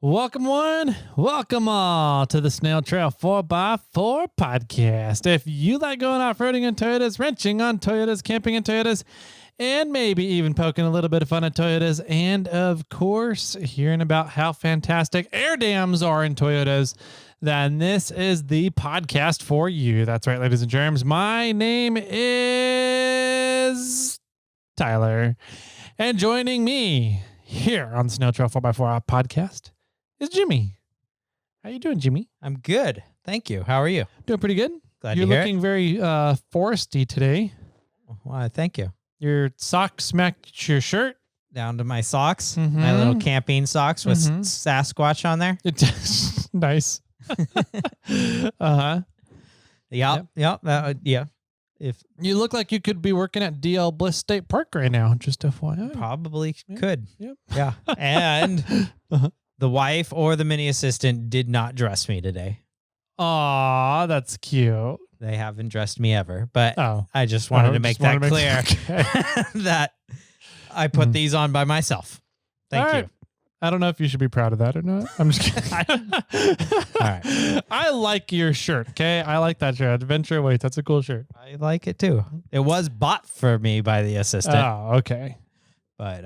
Welcome one, welcome all to the SnailTrail4x4 podcast. If you like going off-roading in Toyotas, wrenching on Toyotas, camping in Toyotas, and maybe even poking a little bit of fun at Toyotas, and of course, hearing about how fantastic air dams are in Toyotas, then this is the podcast for you. That's right, ladies and germs. My name is Tyler, and joining me here on the SnailTrail4x4 podcast is Jimmy. How you doing, Jimmy? I'm good. Thank you. How are you? Doing pretty good. Glad You're to hear looking very foresty today. Why, thank you. Your socks match your shirt. Down to my socks, my little camping socks with Sasquatch on there. Nice. Uh-huh. Yep. Yeah. If You look like you could be working at DL Bliss State Park right now, just FYI. probably could. Yep. Yeah. And the wife or the mini assistant did not dress me today. Aw, that's cute. They haven't dressed me ever, but Oh. I just wanted to make that clear Okay. that I put these on by myself. Thank All you. right. I don't know if you should be proud of that or not. I'm just kidding. All right. I like your shirt, okay? I like that shirt. Adventure Awaits. That's a cool shirt. I like it too. It was bought for me by the assistant. Oh, okay. But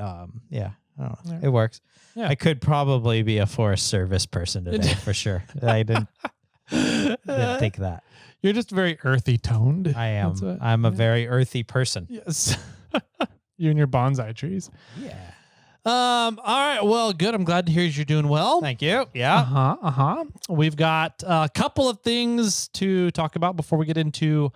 yeah, I don't know. Yeah. It works. Yeah. I could probably be a Forest Service person today for sure. I didn't think that. You're just very earthy toned. I am. That's what- I'm a very earthy person. Yes. You and your bonsai trees. Yeah. All right. Well, good. I'm glad to hear you're doing well. Thank you. Yeah. We've got a couple of things to talk about before we get into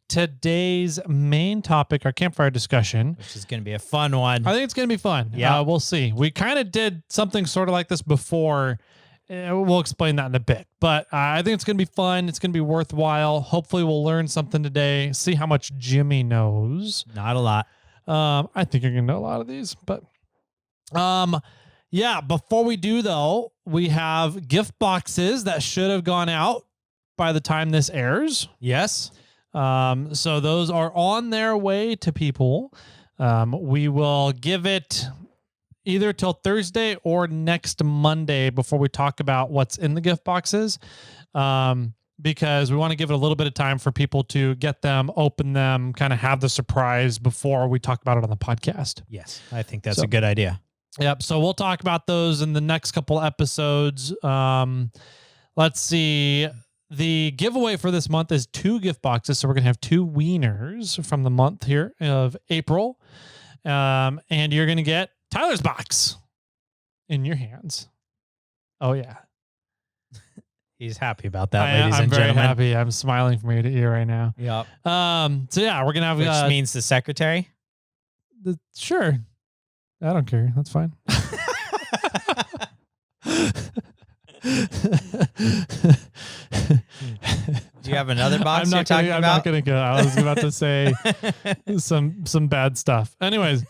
today's main topic, our campfire discussion. Which is going to be a fun one. I think it's going to be fun. Yeah. We'll see. We kind of did something sort of like this before. We'll explain that in a bit, but I think it's going to be fun. It's going to be worthwhile. Hopefully we'll learn something today. See how much Jimmy knows. Not a lot. I think you're going to know a lot of these, but yeah, before we do though, we have gift boxes that should have gone out by the time this airs. Yes. So those are on their way to people. We will give it either till Thursday or next Monday before we talk about what's in the gift boxes. Because we want to give it a little bit of time for people to get them, open them, kind of have the surprise before we talk about it on the podcast. Yes. I think that's a good idea. Yep. So we'll talk about those in the next couple episodes. Let's see. The giveaway for this month is 2 gift boxes. So we're going to have 2 wieners from the month here of April. And you're going to get Tyler's box in your hands. Oh, yeah. He's happy about that, I'm ladies and very gentlemen. happy. I'm smiling from ear to ear right now. Yep. So yeah, we're going to have... Which means the secretary? Sure. I don't care. That's fine. Do you have another box I'm you're talking I'm about? not going to go. I was about to say some bad stuff. Anyways,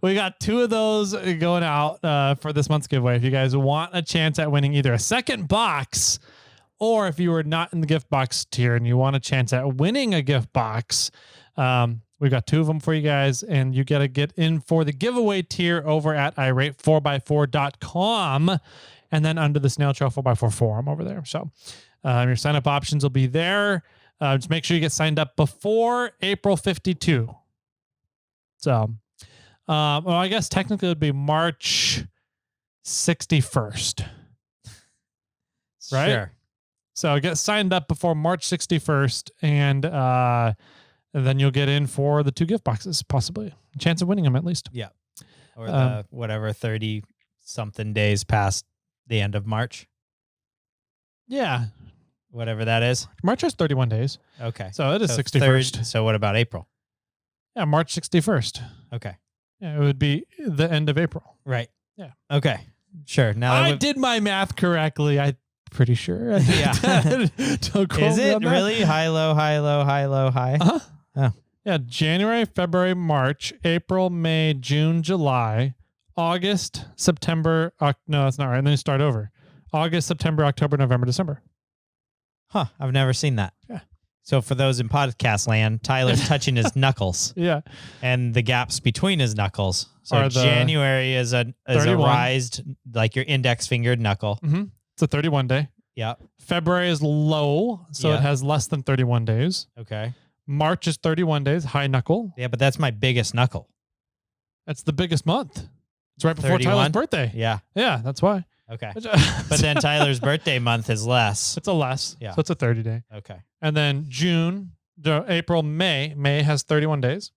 we got 2 of those going out for this month's giveaway. If you guys want a chance at winning either a second box, or if you were not in the gift box tier and you want a chance at winning a gift box, we've got 2 of them for you guys, and you got to get in for the giveaway tier over at irate4x4.com, and then under the SnailTrail4x4 forum over there. So your sign-up options will be there. Just make sure you get signed up before April 52. So, well, I guess technically it would be March 61st. Right? Sure. So get signed up before March 61st, and then you'll get in for the 2 gift boxes, possibly. A chance of winning them, at least. Yeah. Or the whatever 30-something days past the end of March. Yeah. Whatever that is. March has 31 days. Okay. So it is 61st. So what about April? Yeah, March 61st. Okay. Yeah, it would be the end of April. Right. Yeah. Okay. Sure. Now I did my math correctly. I'm pretty sure. Yeah. Don't quote Is me it on that. really high, low, high, low, high, low, high? Uh-huh. Oh. Yeah, January, February, March, April, May, June, July, August, September. No, that's not right. And then you start over. August, September, October, November, December. Huh. I've never seen that. Yeah. So for those in podcast land, Tyler's touching his knuckles. Yeah. And the gaps between his knuckles. So Are the January is a 31. raised, like your index fingered knuckle. Mm-hmm. It's a 31 day. Yeah. February is low, so it has less than 31 days. Okay. March is 31 days, high knuckle. Yeah, but that's my biggest knuckle. That's the biggest month. It's right before 31? Tyler's birthday. Yeah. Yeah, that's why. Okay. But then Tyler's birthday month is less. It's a less. Yeah. So it's a 30 day. Okay. And then June, April, May. May has 31 days.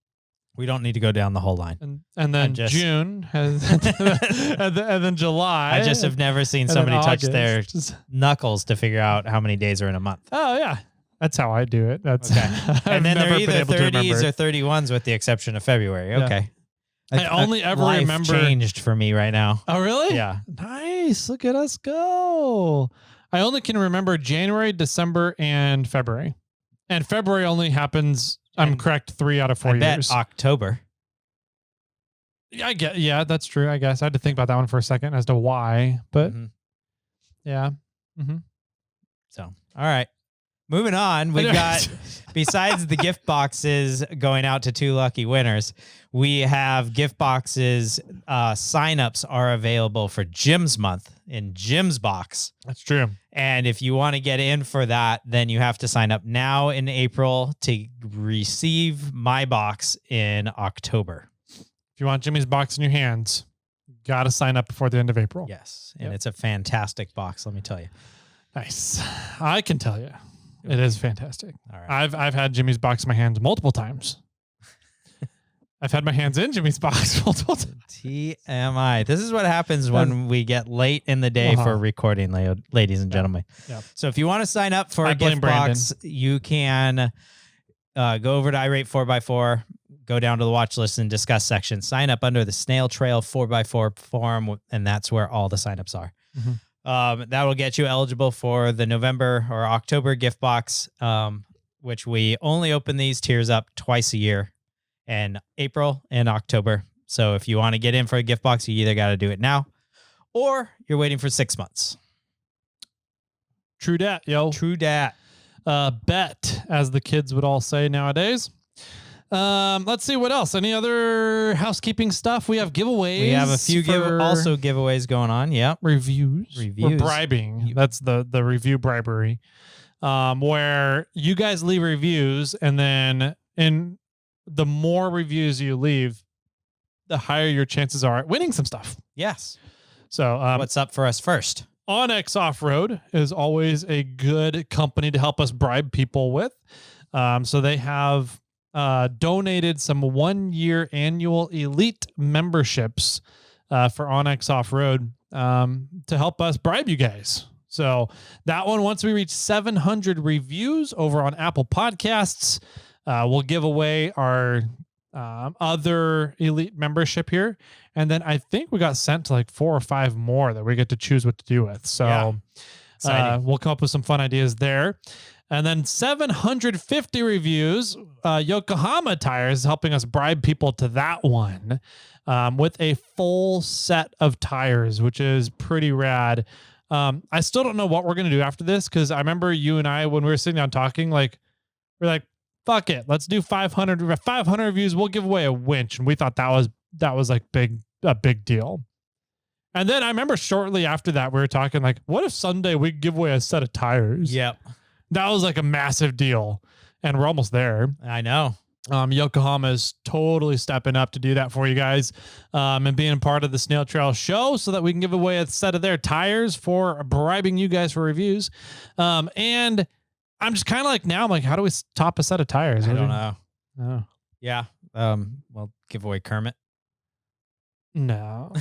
We don't need to go down the whole line. And then June has, and then July. I just have never seen somebody touch their August. knuckles to figure out how many days are in a month. Oh, yeah. That's how I do it. That's okay. I've And then they're never been either able to 30s remember. or 31s with the exception of February. Yeah. Okay. I only ever life remember. changed for me right now. Oh, really? Yeah. Nice. Look at us go. I only can remember January, December, and February. And February only happens, I'm correct, 3 out of 4 I bet years. October. Yeah, that's true. I guess I had to think about that one for a second as to why, but yeah. Mm-hmm. So, all right. Moving on, we've got, besides the gift boxes going out to 2 lucky winners, we have gift boxes. Signups are available for Jim's month in Jim's box. That's true. And if you want to get in for that, then you have to sign up now in April to receive my box in October. If you want Jimmy's box in your hands, you got to sign up before the end of April. Yes. And it's a fantastic box, let me tell you. Nice. I can tell you. It is fantastic. All right. I've had Jimmy's box in my hands multiple times. I've had my hands in Jimmy's box multiple times. TMI. This is what happens when we get late in the day for recording, ladies and gentlemen. Yeah. So if you want to sign up for a gift box, you can go over to Irate4x4, go down to the watch list and discuss section, sign up under the SnailTrail4x4 forum, and that's where all the signups are. Mm-hmm. That will get you eligible for the November or October gift box, which we only open these tiers up twice a year, in April and October. So if you want to get in for a gift box, you either got to do it now or you're waiting for 6 months. True dat, yo. True dat. Bet, as the kids would all say nowadays. Let's see what else. Any other housekeeping stuff? We have giveaways. We have a few giveaways going on. Yep. Reviews. We're bribing. That's the review bribery. Where you guys leave reviews, and then the more reviews you leave, the higher your chances are at winning some stuff. Yes. So what's up for us first? Onyx Off-Road is always a good company to help us bribe people with. So they have donated some 1-year annual elite memberships for Onyx Off-Road to help us bribe you guys. So that one, once we reach 700 reviews over on Apple Podcasts, we'll give away our other elite membership here. And then I think we got sent to like 4 or 5 more that we get to choose what to do with. So we'll come up with some fun ideas there. And then 750 reviews, Yokohama Tires is helping us bribe people to that one with a full set of tires, which is pretty rad. I still don't know what we're going to do after this, because I remember you and I, when we were sitting down talking, we're like, fuck it, let's do 500 reviews. We'll give away a winch. And we thought that was like a big deal. And then I remember shortly after that, we were talking like, what if Sunday we give away a set of tires? Yep. That was like a massive deal, and we're almost there. I know. Yokohama is totally stepping up to do that for you guys, and being part of the Snail Trail show so that we can give away a set of their tires for bribing you guys for reviews. And I'm just kind of like, now I'm like, how do we top a set of tires? I don't know. Oh. Yeah. Well, give away Kermit. No.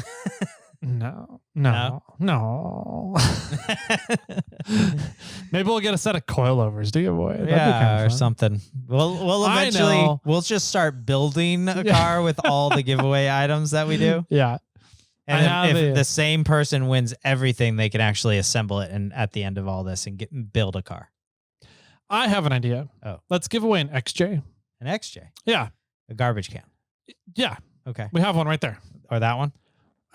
No. Maybe we'll get a set of coilovers to give away. Or something. We'll eventually, we'll just start building a car with all the giveaway items that we do. Yeah. And if the same person wins everything, they can actually assemble it and at the end of all this and build a car. I have an idea. Oh. Let's give away an XJ. An XJ? Yeah. A garbage can. Yeah. Okay. We have one right there. Or that one?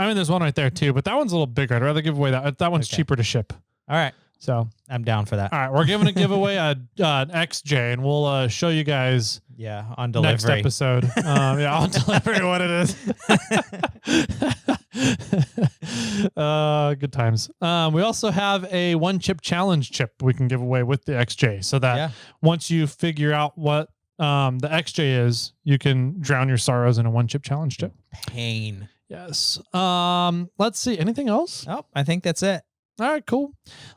I mean, there's one right there too, but that one's a little bigger. I'd rather give away that. That one's cheaper to ship. All right. So I'm down for that. all right, we're giving a giveaway an XJ, and we'll show you guys Yeah, on delivery. next episode. Yeah, on delivery what it is. Good times. We also have a 1-chip challenge chip we can give away with the XJ, so that once you figure out what the XJ is, you can drown your sorrows in a 1-chip challenge chip. Pain. Yes. Let's see. Anything else? Oh, I think that's it. All right, cool.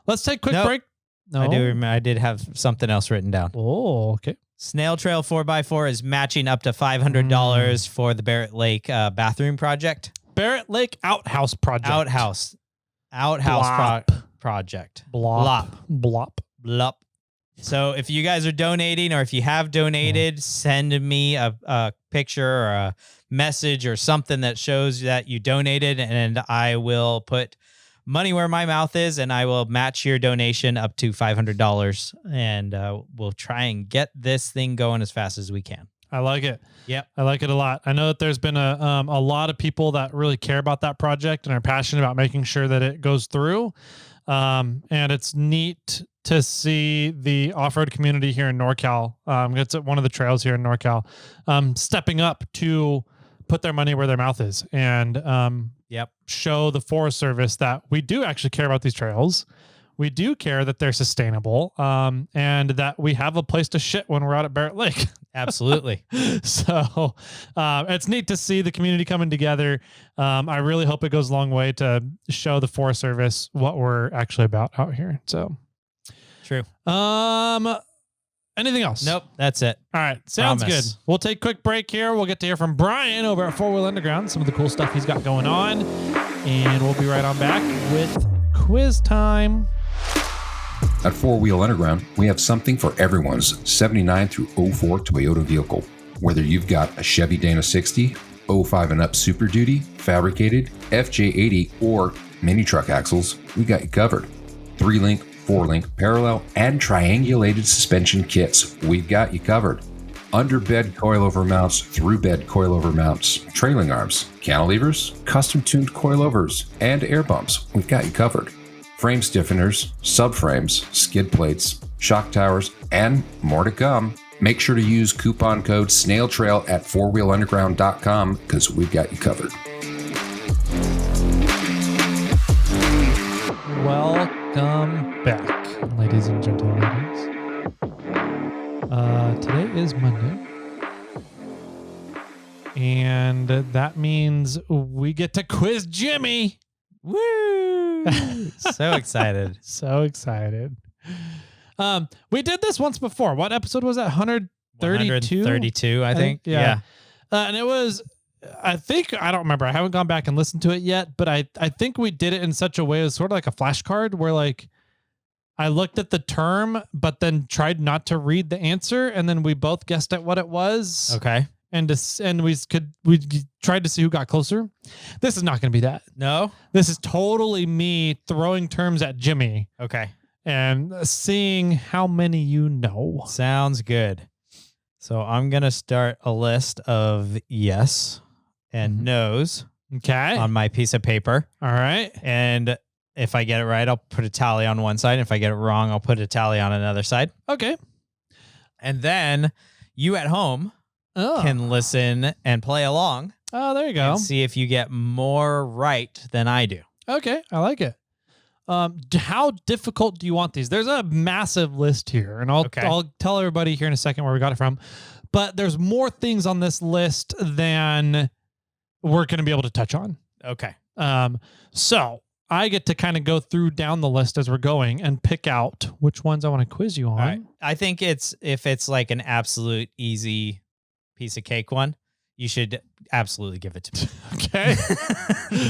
Let's take a quick break. No. I do remember, I did have something else written down. Oh, okay. SnailTrail4x4 is matching up to $500 for the Barrett Lake bathroom project. Barrett Lake Outhouse Project. Outhouse project. Blop. So if you guys are donating, or if you have donated, send me a picture or a message or something that shows that you donated, and I will put money where my mouth is, and I will match your donation up to $500, and we'll try and get this thing going as fast as we can. I like it. Yep. I like it a lot. I know that there's been a lot of people that really care about that project and are passionate about making sure that it goes through. And it's neat to see the off-road community here in NorCal. It's one of the trails here in NorCal, stepping up to put their money where their mouth is, and show the Forest Service that we do actually care about these trails. We do care that they're sustainable, and that we have a place to shit when we're out at Barrett Lake. Absolutely. So it's neat to see the community coming together. I really hope it goes a long way to show the Forest Service what we're actually about out here. So true. Anything else? Nope. That's it. All right. Sounds good. We'll take a quick break here. We'll get to hear from Brian over at 4 Wheel Underground, some of the cool stuff he's got going on. And we'll be right on back with quiz time. At 4 Wheel Underground, we have something for everyone's 79 through 04 Toyota vehicle. Whether you've got a Chevy Dana 60, 05 and up Super Duty, fabricated, FJ80, or mini truck axles, we got you covered. 3-link, 4-link, parallel, and triangulated suspension kits, we've got you covered. Under-bed coilover mounts, through-bed coilover mounts, trailing arms, cantilevers, custom-tuned coilovers, and air bumps, we've got you covered. Frame stiffeners, subframes, skid plates, shock towers, and more to come. Make sure to use coupon code SnailTrail at 4wheelunderground.com because we've got you covered. Welcome back, ladies and gentlemen. Today is Monday, and that means we get to quiz Jimmy. Woo! So excited. So excited. We did this once before. What episode was that? 132? 132, I think. Yeah. And it was, I don't remember. I haven't gone back and listened to it yet, but I think we did it in such a way as sort of like a flashcard where like I looked at the term, but then tried not to read the answer. And then we both guessed at what it was. Okay. And we tried to see who got closer. This is not going to be that. No, this is totally me throwing terms at Jimmy. Okay. And seeing how many you know. Sounds good. So I'm going to start a list of yes and no's. Okay. On my piece of paper. All right. And if I get it right, I'll put a tally on one side. If I get it wrong, I'll put a tally on another side. Okay. And then you at home can listen and play along. Oh, there you go. And see if you get more right than I do. Okay. I like it. How difficult do you want these? There's a massive list here, and I'll tell everybody here in a second where we got it from. But there's more things on this list than we're going to be able to touch on. Okay. So I get to kind of go through down the list as we're going and pick out which ones I want to quiz you on. All right. I think if it's like an absolute easy piece of cake one, you should absolutely give it to me. Okay.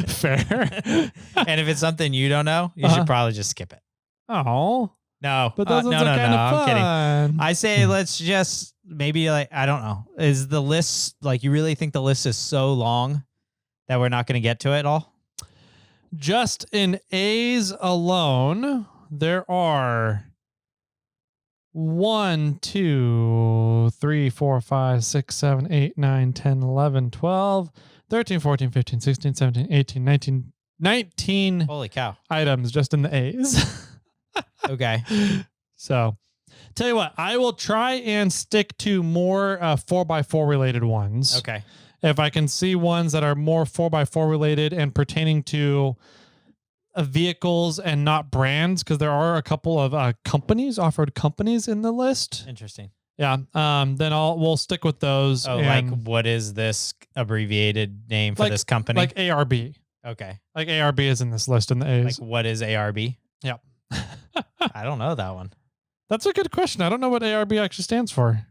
Fair. And if it's something you don't know, you should probably just skip it. Oh. No. But those no, I'm kidding. I say let's just maybe I don't know. Is the list you really think the list is so long that we're not going to get to it all? Just in A's alone, there are 1, 2, 3, 4, 5, 6, 7, 8, 9, 10, 11, 12, 13, 14, 15, 16, 17, 18, 19 Holy cow. items just in the A's. Okay. So, tell you what, I will try and stick to more 4x4 related ones. Okay. If I can see ones that are more 4x4 related and pertaining to vehicles and not brands, because there are a couple of companies, off-road companies in the list. Interesting. Yeah. Then we'll stick with those. Oh, like what is this abbreviated name for this company? Like ARB. Okay. Like ARB is in this list in the A's. Like what is ARB? Yep. I don't know that one. That's a good question. I don't know what ARB actually stands for.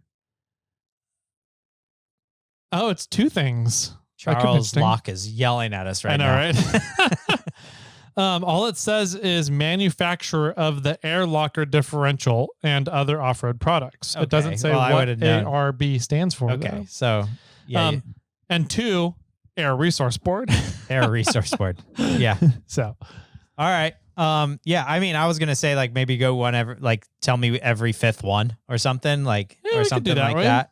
Oh, it's two things. Charles Locke is yelling at us right now. I know, right? All it says is manufacturer of the air locker differential and other off-road products. Okay. It doesn't say what ARB stands for. Okay. Though. So, yeah. And two, Air Resource Board. Air Resource Board. Yeah. So, all right. Yeah, I mean, I was gonna say like maybe go tell me every fifth one or something or something like that,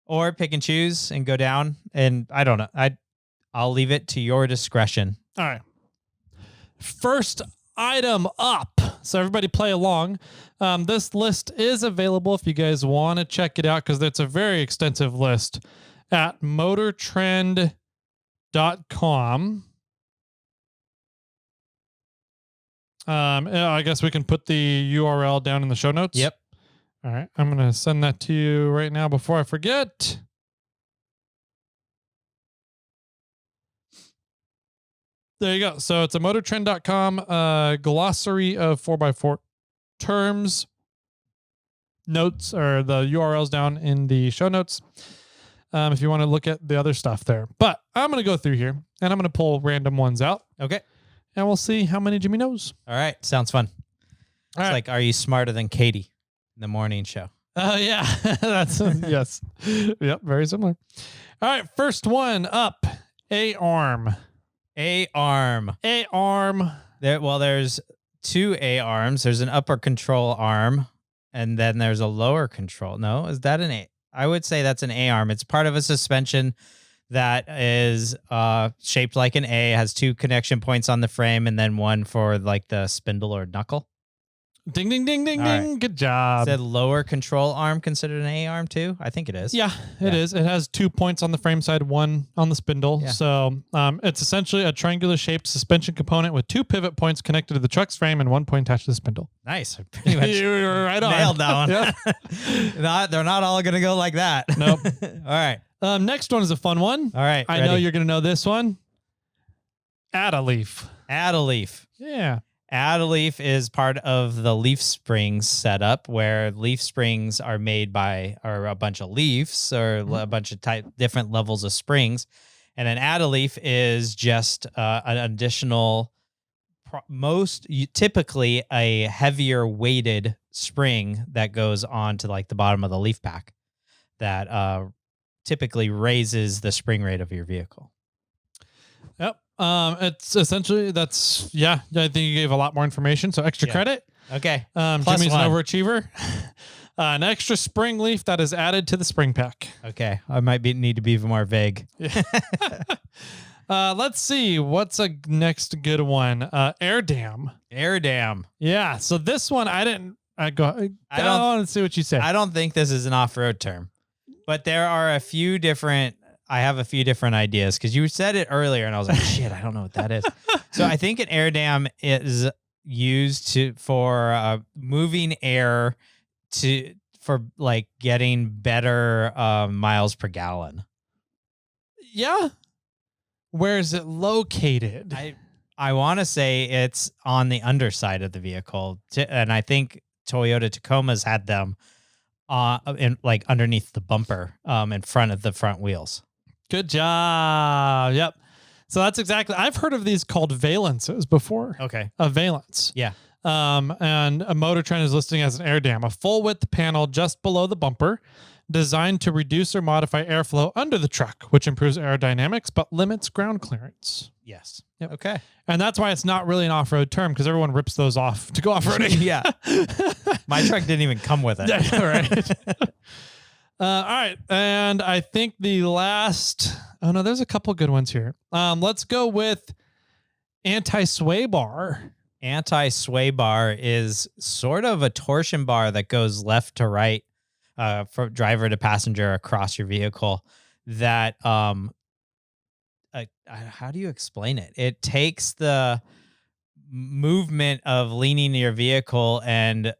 or pick and choose and go down. And I don't know. I'll leave it to your discretion. All right. First item up. So everybody play along. This list is available if you guys want to check it out because it's a very extensive list at MotorTrend.com. I guess we can put the URL down in the show notes. Yep. All right. I'm going to send that to you right now before I forget. There you go. So it's a MotorTrend.com glossary of 4x4 terms. Notes or the URLs down in the show notes if you want to look at the other stuff there. But I'm going to go through here and I'm going to pull random ones out. Okay. And we'll see how many Jimmy knows. All right. Sounds fun. It's like, are you smarter than Katie in the morning show? Oh, yeah. That's yes. Yep. Very similar. All right. First one up. A-arm. A-arm. A-arm. There's two A-arms. There's an upper control arm, and then there's a lower control. No, is that an A? I would say that's an A-arm. It's part of a suspension that is shaped like an A, has two connection points on the frame, and then one for like the spindle or knuckle. Ding, ding, ding, ding, ding. Right. Good job. Is that lower control arm considered an A-arm too? I think it is. Yeah, it is. It has 2 points on the frame side, one on the spindle. Yeah. So it's essentially a triangular shaped suspension component with 2 pivot points connected to the truck's frame and 1 point attached to the spindle. Nice. Pretty much you were right on. Nailed that one. They're not all going to go like that. Nope. All right. Next one is a fun one. All right. I know you're going to know this one. Add a leaf. Add a leaf. Yeah. Add a leaf is part of the leaf springs setup where leaf springs are made by a bunch of leaves or a bunch of different levels of springs. And an add a leaf is just an additional, typically a heavier weighted spring that goes on to like the bottom of the leaf pack that typically raises the spring rate of your vehicle. Yep. It's essentially I think you gave a lot more information. So extra credit. Okay. Jimmy's an overachiever. An extra spring leaf that is added to the spring pack. Okay. I might need to be even more vague. Let's see. What's a next good one? Air dam. Air dam. Yeah. So this one, I don't want to see what you say. I don't think this is an off-road term, but there are I have a few different ideas because you said it earlier and I was like, shit, I don't know what that is. So I think an air dam is used for moving air for like getting better miles per gallon. Yeah. Where is it located? I want to say it's on the underside of the vehicle. And I think Toyota Tacomas had them like underneath the bumper in front of the front wheels. Good job. Yep. So that's exactly, I've heard of these called valences before. Okay. A valence. Yeah. And a MotorTrend is listing as an air dam, a full width panel just below the bumper designed to reduce or modify airflow under the truck, which improves aerodynamics, but limits ground clearance. Yes. Yep. Okay. And that's why it's not really an off-road term because everyone rips those off to go off-roading. Yeah. My truck didn't even come with it. Yeah, right. All right. And I think the last, there's a couple good ones here. Let's go with anti-sway bar. anti-sway bar is sort of a torsion bar that goes left to right, from driver to passenger across your vehicle. That how do you explain it? It takes the movement of leaning your vehicle and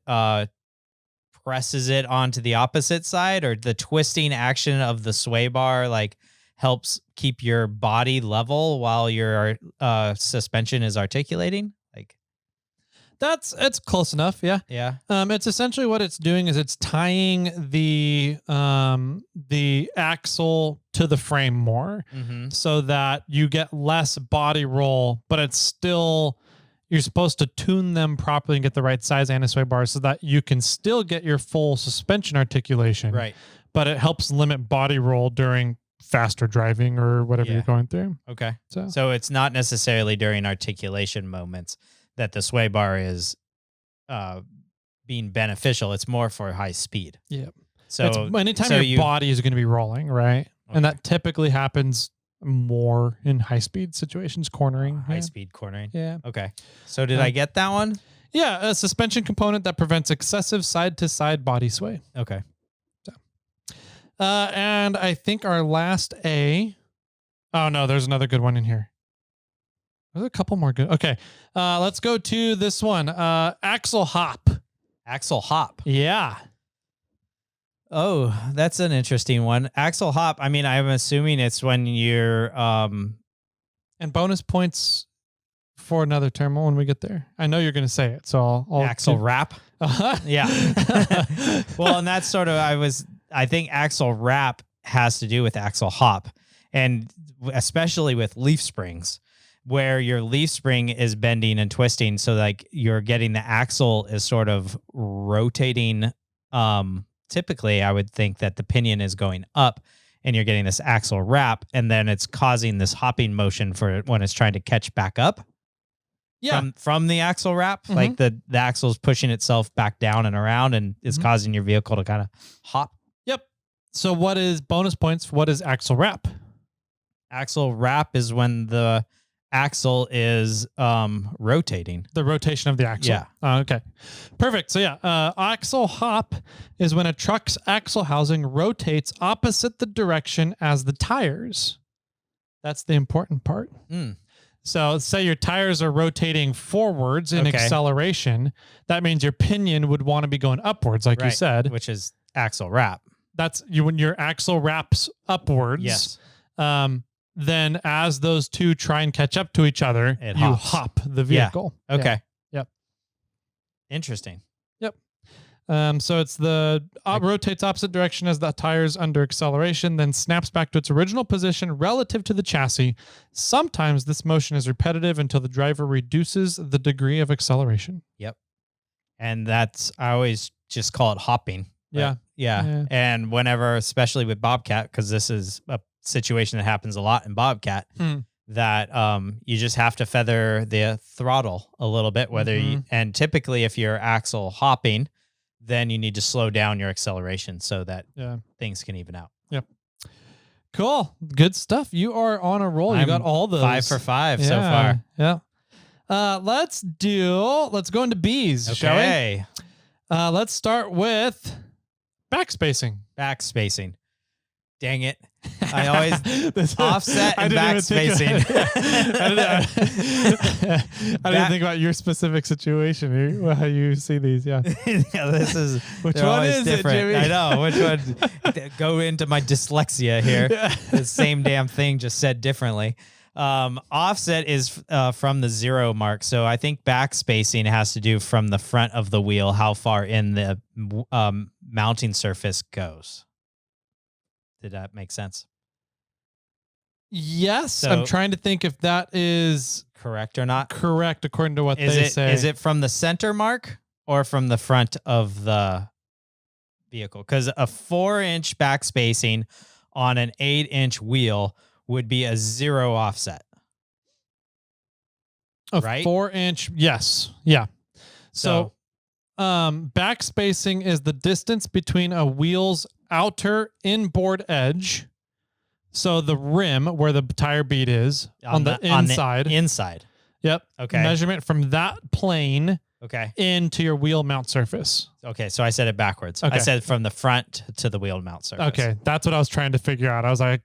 presses it onto the opposite side, or the twisting action of the sway bar like helps keep your body level while your suspension is articulating. Like It's close enough. Yeah. yeah. It's essentially what it's doing is it's tying the axle to the frame more, so that you get less body roll, but it's still, you're supposed to tune them properly and get the right size anti-sway bars so that you can still get your full suspension articulation. Right. But it helps limit body roll during faster driving or whatever you're going through. Okay. So it's not necessarily during articulation moments that the sway bar is being beneficial. It's more for high speed. Yeah. So it's anytime your body is going to be rolling, right? Okay. And that typically happens more in high speed situations, cornering. High speed cornering. Yeah. Okay. So did I get that one? Yeah, a suspension component that prevents excessive side to side body sway. Okay. And I think our last A. Oh no, there's another good one in here. There's a couple more good. Okay. Let's go to this one. Axle hop. Axle hop. Yeah. Oh, that's an interesting one. Axle hop. I mean, I'm assuming it's when you're and bonus points for another term when we get there. I know you're going to say it, so I'll axle wrap. Yeah. Well, and that's sort of I think axle wrap has to do with axle hop, and especially with leaf springs, where your leaf spring is bending and twisting, so like you're getting the axle is sort of rotating. Typically, I would think that the pinion is going up and you're getting this axle wrap, and then it's causing this hopping motion for when it's trying to catch back up. Yeah. From the axle wrap, like the axle is pushing itself back down and around and is causing your vehicle to kind of hop. Yep. So what is bonus points? What is axle wrap? Axle wrap is when the axle is rotating. The rotation of the axle. Yeah. Okay. Perfect. So yeah, axle hop is when a truck's axle housing rotates opposite the direction as the tires. That's the important part. So say your tires are rotating forwards in acceleration. That means your pinion would want to be going upwards, like you said. Which is axle wrap. That's when your axle wraps upwards. Yes. Then as those two try and catch up to each other, you hop the vehicle. Yeah. Okay. Yeah. Yep. Interesting. Yep. So it's rotates opposite direction as the tires under acceleration, then snaps back to its original position relative to the chassis. Sometimes this motion is repetitive until the driver reduces the degree of acceleration. Yep. And I always just call it hopping. Right? Yeah. And whenever, especially with Bobcat, because this is a situation that happens a lot in Bobcat, that you just have to feather the throttle a little bit, and typically if you're axle hopping, then you need to slow down your acceleration so that things can even out. Yep. Cool. Good stuff. You are on a roll. You got all those. 5 for 5 so far. Yeah. Let's go into B's, shall we? Let's start with backspacing. Backspacing. Dang it. I always offset and backspacing. I didn't think about your specific situation, how you see these. Yeah. This is which one is different. It, Jimmy? I know which one. Go into my dyslexia here. The same damn thing, just said differently. Offset is from the 0 mark. So I think backspacing has to do from the front of the wheel, how far in the mounting surface goes. Did that make sense? Yes. So, I'm trying to think if that is correct or not. Correct according to what they say. Is it from the center mark or from the front of the vehicle? Because a 4-inch backspacing on an 8-inch wheel would be a 0 offset. Right? 4-inch, yes. Yeah. So backspacing is the distance between a wheel's outer inboard edge, so the rim where the tire bead is on the inside. Yep. Okay. Measurement from that plane Okay. into your wheel mount surface. Okay. So I said it backwards. Okay. I said from the front to the wheel mount surface. Okay. That's what I was trying to figure out. I was like,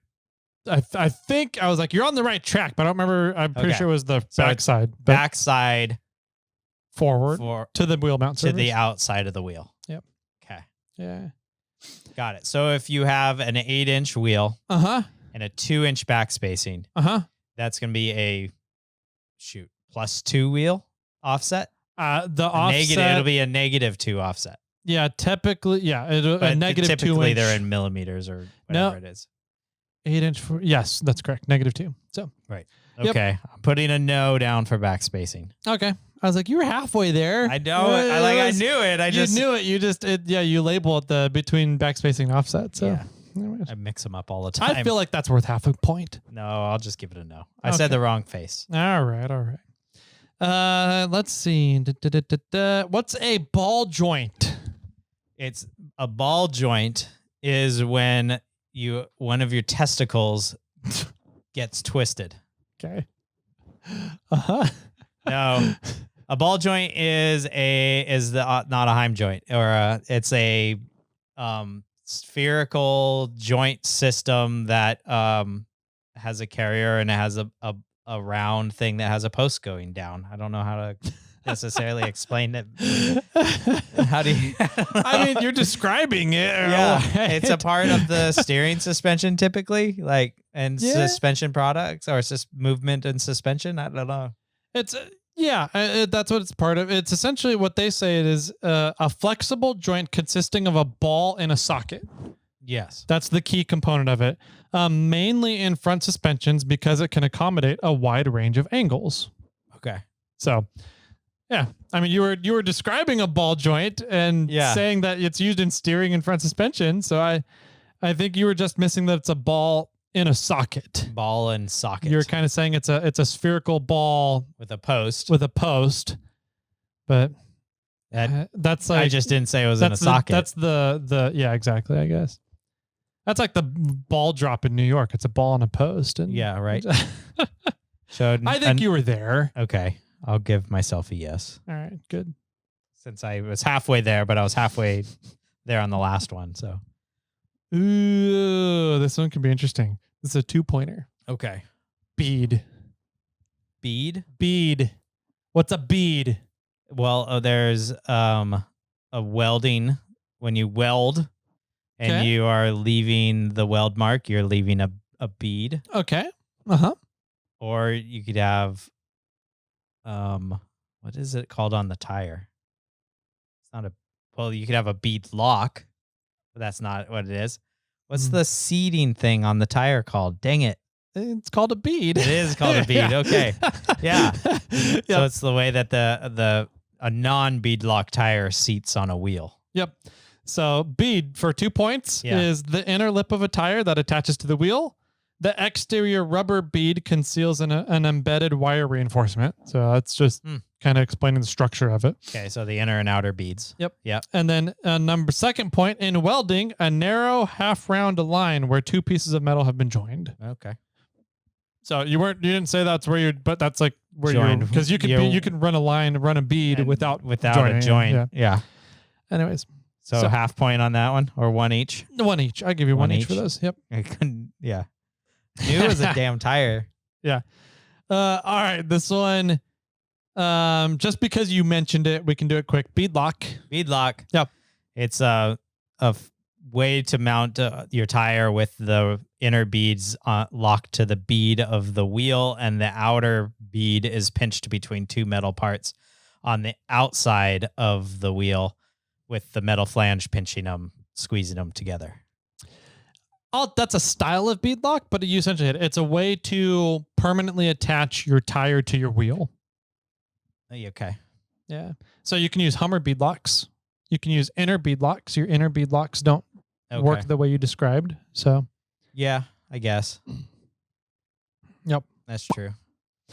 I think I was like, you're on the right track, but I don't remember. I'm pretty sure it was the backside. Backside forward to the wheel mount surface. To the outside of the wheel. Yep. Okay. Yeah. Got it. So if you have an 8-inch wheel and a 2-inch back spacing, that's going to be a +2 wheel offset. The offset. It'll be a -2 offset. Yeah. Typically, yeah. A -2 typically inch. they're in millimeters or whatever it is. 8-inch. Yes, that's correct. -2. So. Right. Okay. Yep. I'm putting a no down for back spacing. Okay. I was like, you were halfway there. I know. I knew it. You knew it. You just, you label it the between backspacing and offset. So I mix them up all the time. I feel like that's worth half a point. No, I'll just give it a no. I said the wrong face. All right. Let's see. What's a ball joint? It's a ball joint is when one of your testicles gets twisted. Okay. No, a ball joint is not a Heim joint, or it's a spherical joint system that has a carrier and it has a round thing that has a post going down. I don't know how to necessarily explain it. How do you? I mean, you're describing it. Yeah, it's a part of the steering suspension typically, suspension products or movement and suspension. I don't know. It's that's what it's part of. It's essentially what they say it is a flexible joint consisting of a ball and a socket. Yes. That's the key component of it. Mainly in front suspensions because it can accommodate a wide range of angles. Okay. So, yeah. I mean, you were describing a ball joint and saying that it's used in steering and front suspension. So I think you were just missing that it's a ball in a socket. Ball and socket. You're kind of saying it's a spherical ball with a post. But that's like I just didn't say it was in a socket. That's the exactly, I guess. That's like the ball drop in New York. It's a ball on a post. And yeah, right. So I think you were there. Okay. I'll give myself a yes. All right, good. Since I was halfway there, but I was halfway there on the last one. So, ooh, this one could be interesting. This is a 2-pointer. Okay. Bead. What's a bead? Well, there's a welding. When you weld and you are leaving the weld mark, you're leaving a bead. Okay. Or you could have, what is it called on the tire? It's not you could have a bead lock, but that's not what it is. What's the seating thing on the tire called? Dang it. It's called a bead. It is called a bead. Okay. Yeah. So it's the way that a non-bead lock tire seats on a wheel. Yep. So bead for 2 points is the inner lip of a tire that attaches to the wheel. The exterior rubber bead conceals an embedded wire reinforcement. So that's just kind of explaining the structure of it. Okay, so the inner and outer beads. Yep. And then second point, in welding, a narrow half-round line where two pieces of metal have been joined. Okay. So you didn't say that's where you're, but that's like where joined, you're, because you can run a bead without a joint. Yeah. Anyways. So half point on that one, or one each? One each. I'll give you one each for those. Yep. I couldn't, yeah. Knew it was a damn tire. Yeah. All right. This one, just because you mentioned it, we can do it quick. Bead lock. Yep. It's a way to mount your tire with the inner beads locked to the bead of the wheel, and the outer bead is pinched between two metal parts on the outside of the wheel, with the metal flange pinching them, squeezing them together. That's a style of bead lock, but you essentially it's a way to permanently attach your tire to your wheel. Okay. Yeah. So you can use Hummer bead locks. You can use inner bead locks. Your inner bead locks don't work the way you described. So. Yeah, I guess. Yep. That's true.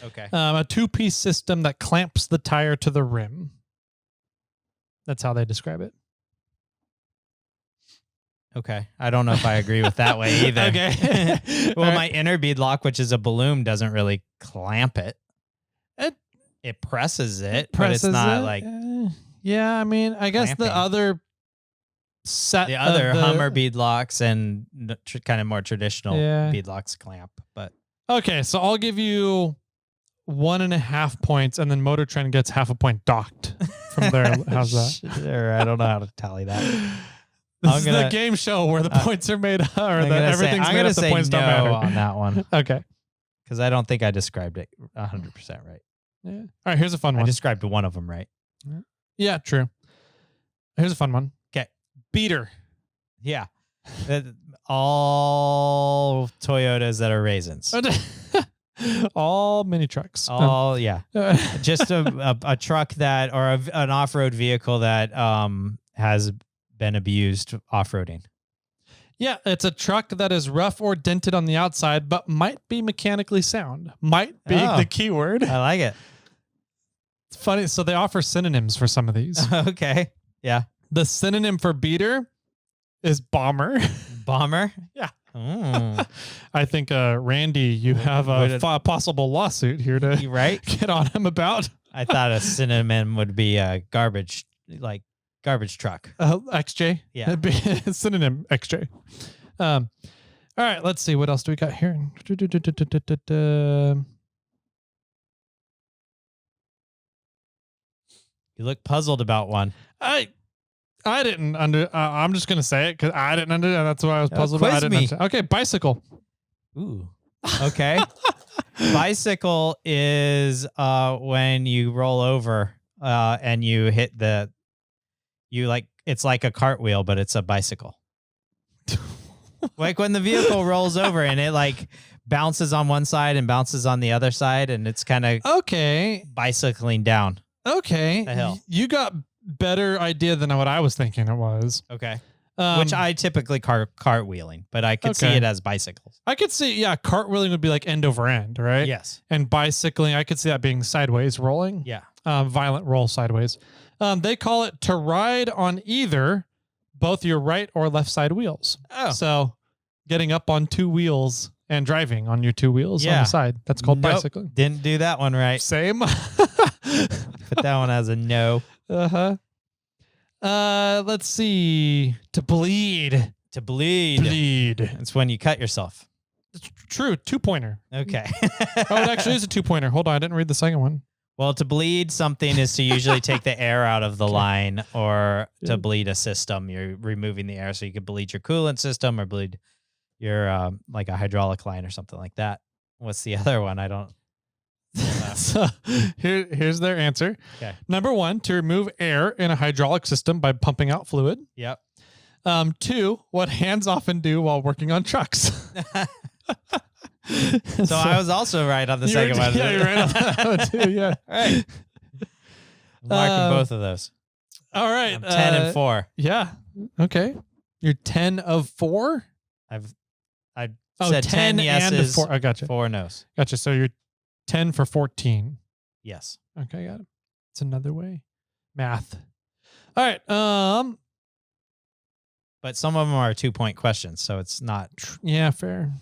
Okay. A 2-piece system that clamps the tire to the rim. That's how they describe it. Okay. I don't know if I agree with that way either. Okay. Well, my inner bead lock, which is a balloon, doesn't really clamp it. It presses it, but it's not like yeah, I mean, I guess clamping. the other set the other of Hummer beadlocks and kind of more traditional beadlocks clamp. But okay, so I'll give you 1.5 points, and then MotorTrend gets half a point docked from there. How's that? Sure, I don't know how to tally that. This is the game show where the points are made up, or everything's made up. The points don't matter on that one. Okay, because I don't think I described it 100% right. Yeah. All right, here's a fun one. I described one of them right. Yeah, true. Here's a fun one. Okay, beater. Yeah, all Toyotas that are raisins. All mini trucks. All yeah, just a truck that or an off-road vehicle that has been abused off-roading. Yeah, it's a truck that is rough or dented on the outside, but might be mechanically sound. Might be the keyword. I like it. It's funny. So they offer synonyms for some of these. Okay. Yeah. The synonym for beater is bomber. Bomber? Yeah. I think, Randy, you have a possible lawsuit here to get on him about. I thought a synonym would be a garbage truck. XJ? Yeah. It'd be a synonym XJ. All right, let's see. What else do we got here? You look puzzled about one. I didn't I'm just going to say it because I didn't understand. That's why I was puzzled about. I didn't understand. Okay, bicycle. Ooh. Okay. Bicycle is when you roll over and you hit it's like a cartwheel, but it's a bicycle. Like when the vehicle rolls over and it like bounces on one side and bounces on the other side, and it's kind of bicycling down. Okay. The hill. You got better idea than what I was thinking it was. Okay. Which I typically cartwheeling, but I could see it as bicycles. I could see, cartwheeling would be like end over end, right? Yes. And bicycling, I could see that being sideways rolling. Yeah. Violent roll sideways. They call it to ride on either both your right or left side wheels. Oh. So getting up on two wheels and driving on your two wheels on the side. That's called bicycling. Didn't do that one right. Same. Put that one as a no. Uh-huh. Let's see. To bleed. To bleed. Bleed. It's when you cut yourself. It's true. 2-pointer. Okay. It actually is a 2-pointer. Hold on. I didn't read the second one. Well, to bleed something is to usually take the air out of the line, or to bleed a system. You're removing the air, so you could bleed your coolant system or bleed your like a hydraulic line or something like that. What's the other one? I don't know. So here's their answer. Okay. Number 1, to remove air in a hydraulic system by pumping out fluid. Yep. 2, what hands often do while working on trucks. So I was also right on the second one. Yeah, you're right on that one too. Yeah. All right. I'm marking both of those. All right. I'm 10 and 4. Yeah. Okay. You're 10 of 4? I said 10 yeses, and 4. I gotcha. 4 no's. Gotcha. So you're 10 for 14. Yes. Okay, got it. It's another way. Math. All right. But some of them are 2-point questions, so it's not. Yeah, fair.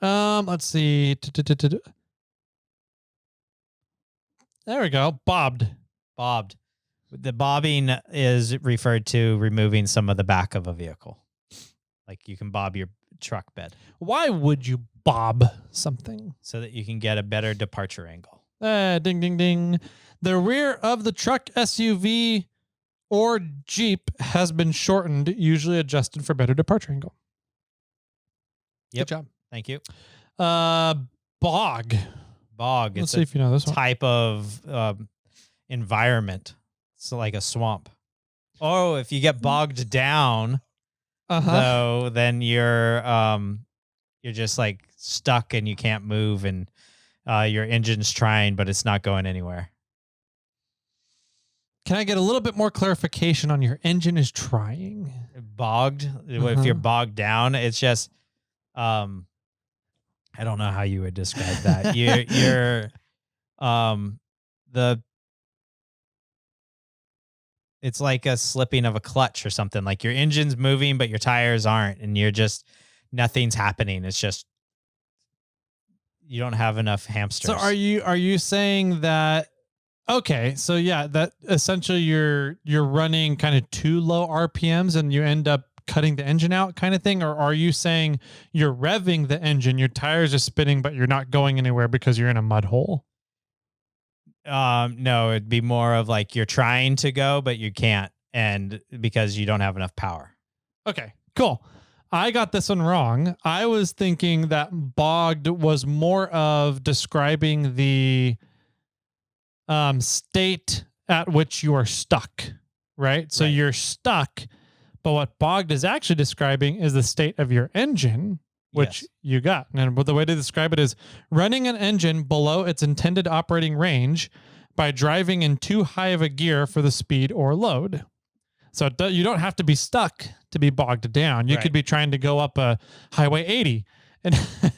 Let's see. There we go. Bobbed. The bobbing is referred to removing some of the back of a vehicle. Like you can bob your truck bed. Why would you bob something? So that you can get a better departure angle. Ding, ding, ding. The rear of the truck, SUV, or Jeep has been shortened, usually adjusted for better departure angle. Yep. Good job. Thank you. Bog. Let's see if you know this one. Type of environment. So like a swamp. Oh, if you get bogged down, though, then you're just like stuck and you can't move, and your engine's trying, but it's not going anywhere. Can I get a little bit more clarification on your engine is trying? Bogged. If you're bogged down, it's just I don't know how you would describe that. It's like a slipping of a clutch or something. Like your engine's moving, but your tires aren't, and nothing's happening. It's just You don't have enough hamsters. So are you saying that? Okay, so yeah, that essentially you're running kind of too low RPMs and you end up cutting the engine out kind of thing, or are you saying you're revving the engine, your tires are spinning, but you're not going anywhere because you're in a mud hole? No, it'd be more of like you're trying to go, but you can't, and because you don't have enough power. Okay, cool. I got this one wrong. I was thinking that bogged was more of describing the state at which you are stuck, right? So you're stuck, but what bogged is actually describing is the state of your engine, which you got. And the way to describe it is running an engine below its intended operating range by driving in too high of a gear for the speed or load. So you don't have to be stuck to be bogged down. You could be trying to go up a highway 80 and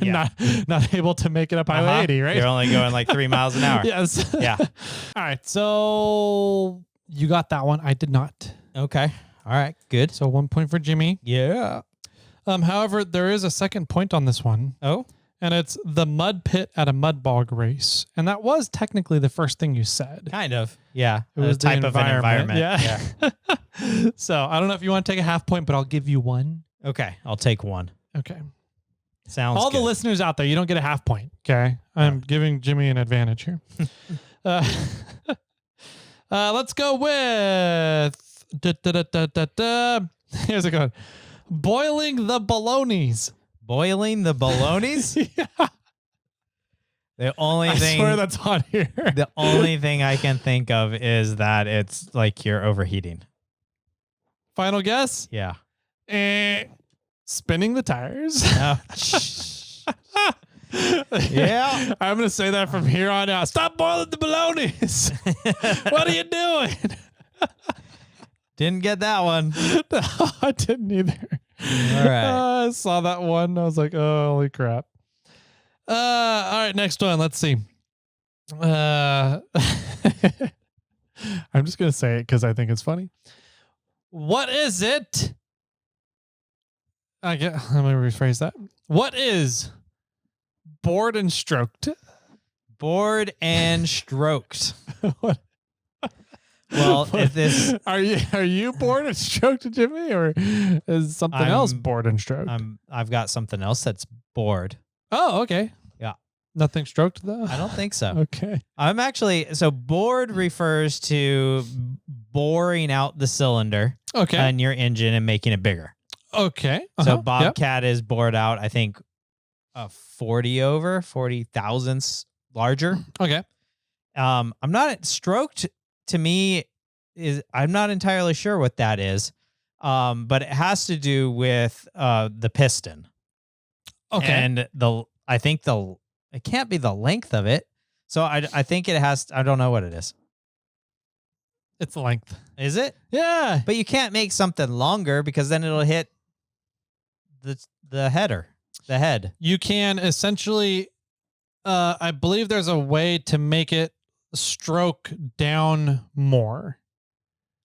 not able to make it up highway 80, right? You're only going like 3 miles an hour. Yes. Yeah. All right. So you got that one. I did not. Okay. All right. Good. So 1 point for Jimmy. Yeah. However, there is a second point on this one. Oh. And it's the mud pit at a mud bog race. And that was technically the first thing you said. Kind of. Yeah. It was a type of an environment. Yeah. So I don't know if you want to take a half point, but I'll give you one. Okay. I'll take one. Okay. Sounds All good. the listeners out there, you don't get a half point. Okay. I'm giving Jimmy an advantage here. Let's go with here's it going. Boiling the bolognas. Boiling the bolognas? Yeah. The only I thing swear that's on here. the only thing I can think of is that it's like you're overheating. Final guess? Yeah. Spinning the tires. Oh. Yeah. I'm going to say that from here on out. Stop boiling the bolognas. What are you doing? Didn't get that one. No, I didn't either. All right. I saw that one. I was like, oh, holy crap. All right, next one. Let's see. I'm just going to say it because I think it's funny. What is it? Let me rephrase that. What is bored and stroked? Bored and stroked. What? Well, if this are you bored and stroked, Jimmy, or is something else bored and stroked? I've got something else that's bored. Oh, okay. Yeah. Nothing stroked though? I don't think so. Okay. I'm actually so bored refers to boring out the cylinder in your engine and making it bigger. Okay. So Bobcat is bored out, I think 40 thousandths larger. Okay. I'm not stroked to me I'm not entirely sure what that is. But it has to do with the piston. Okay. And I think it can't be the length of it. So I think it has I don't know what it is. It's the length. Is it? Yeah. But you can't make something longer because then it'll hit the header, the head. You can essentially I believe there's a way to make it stroke down more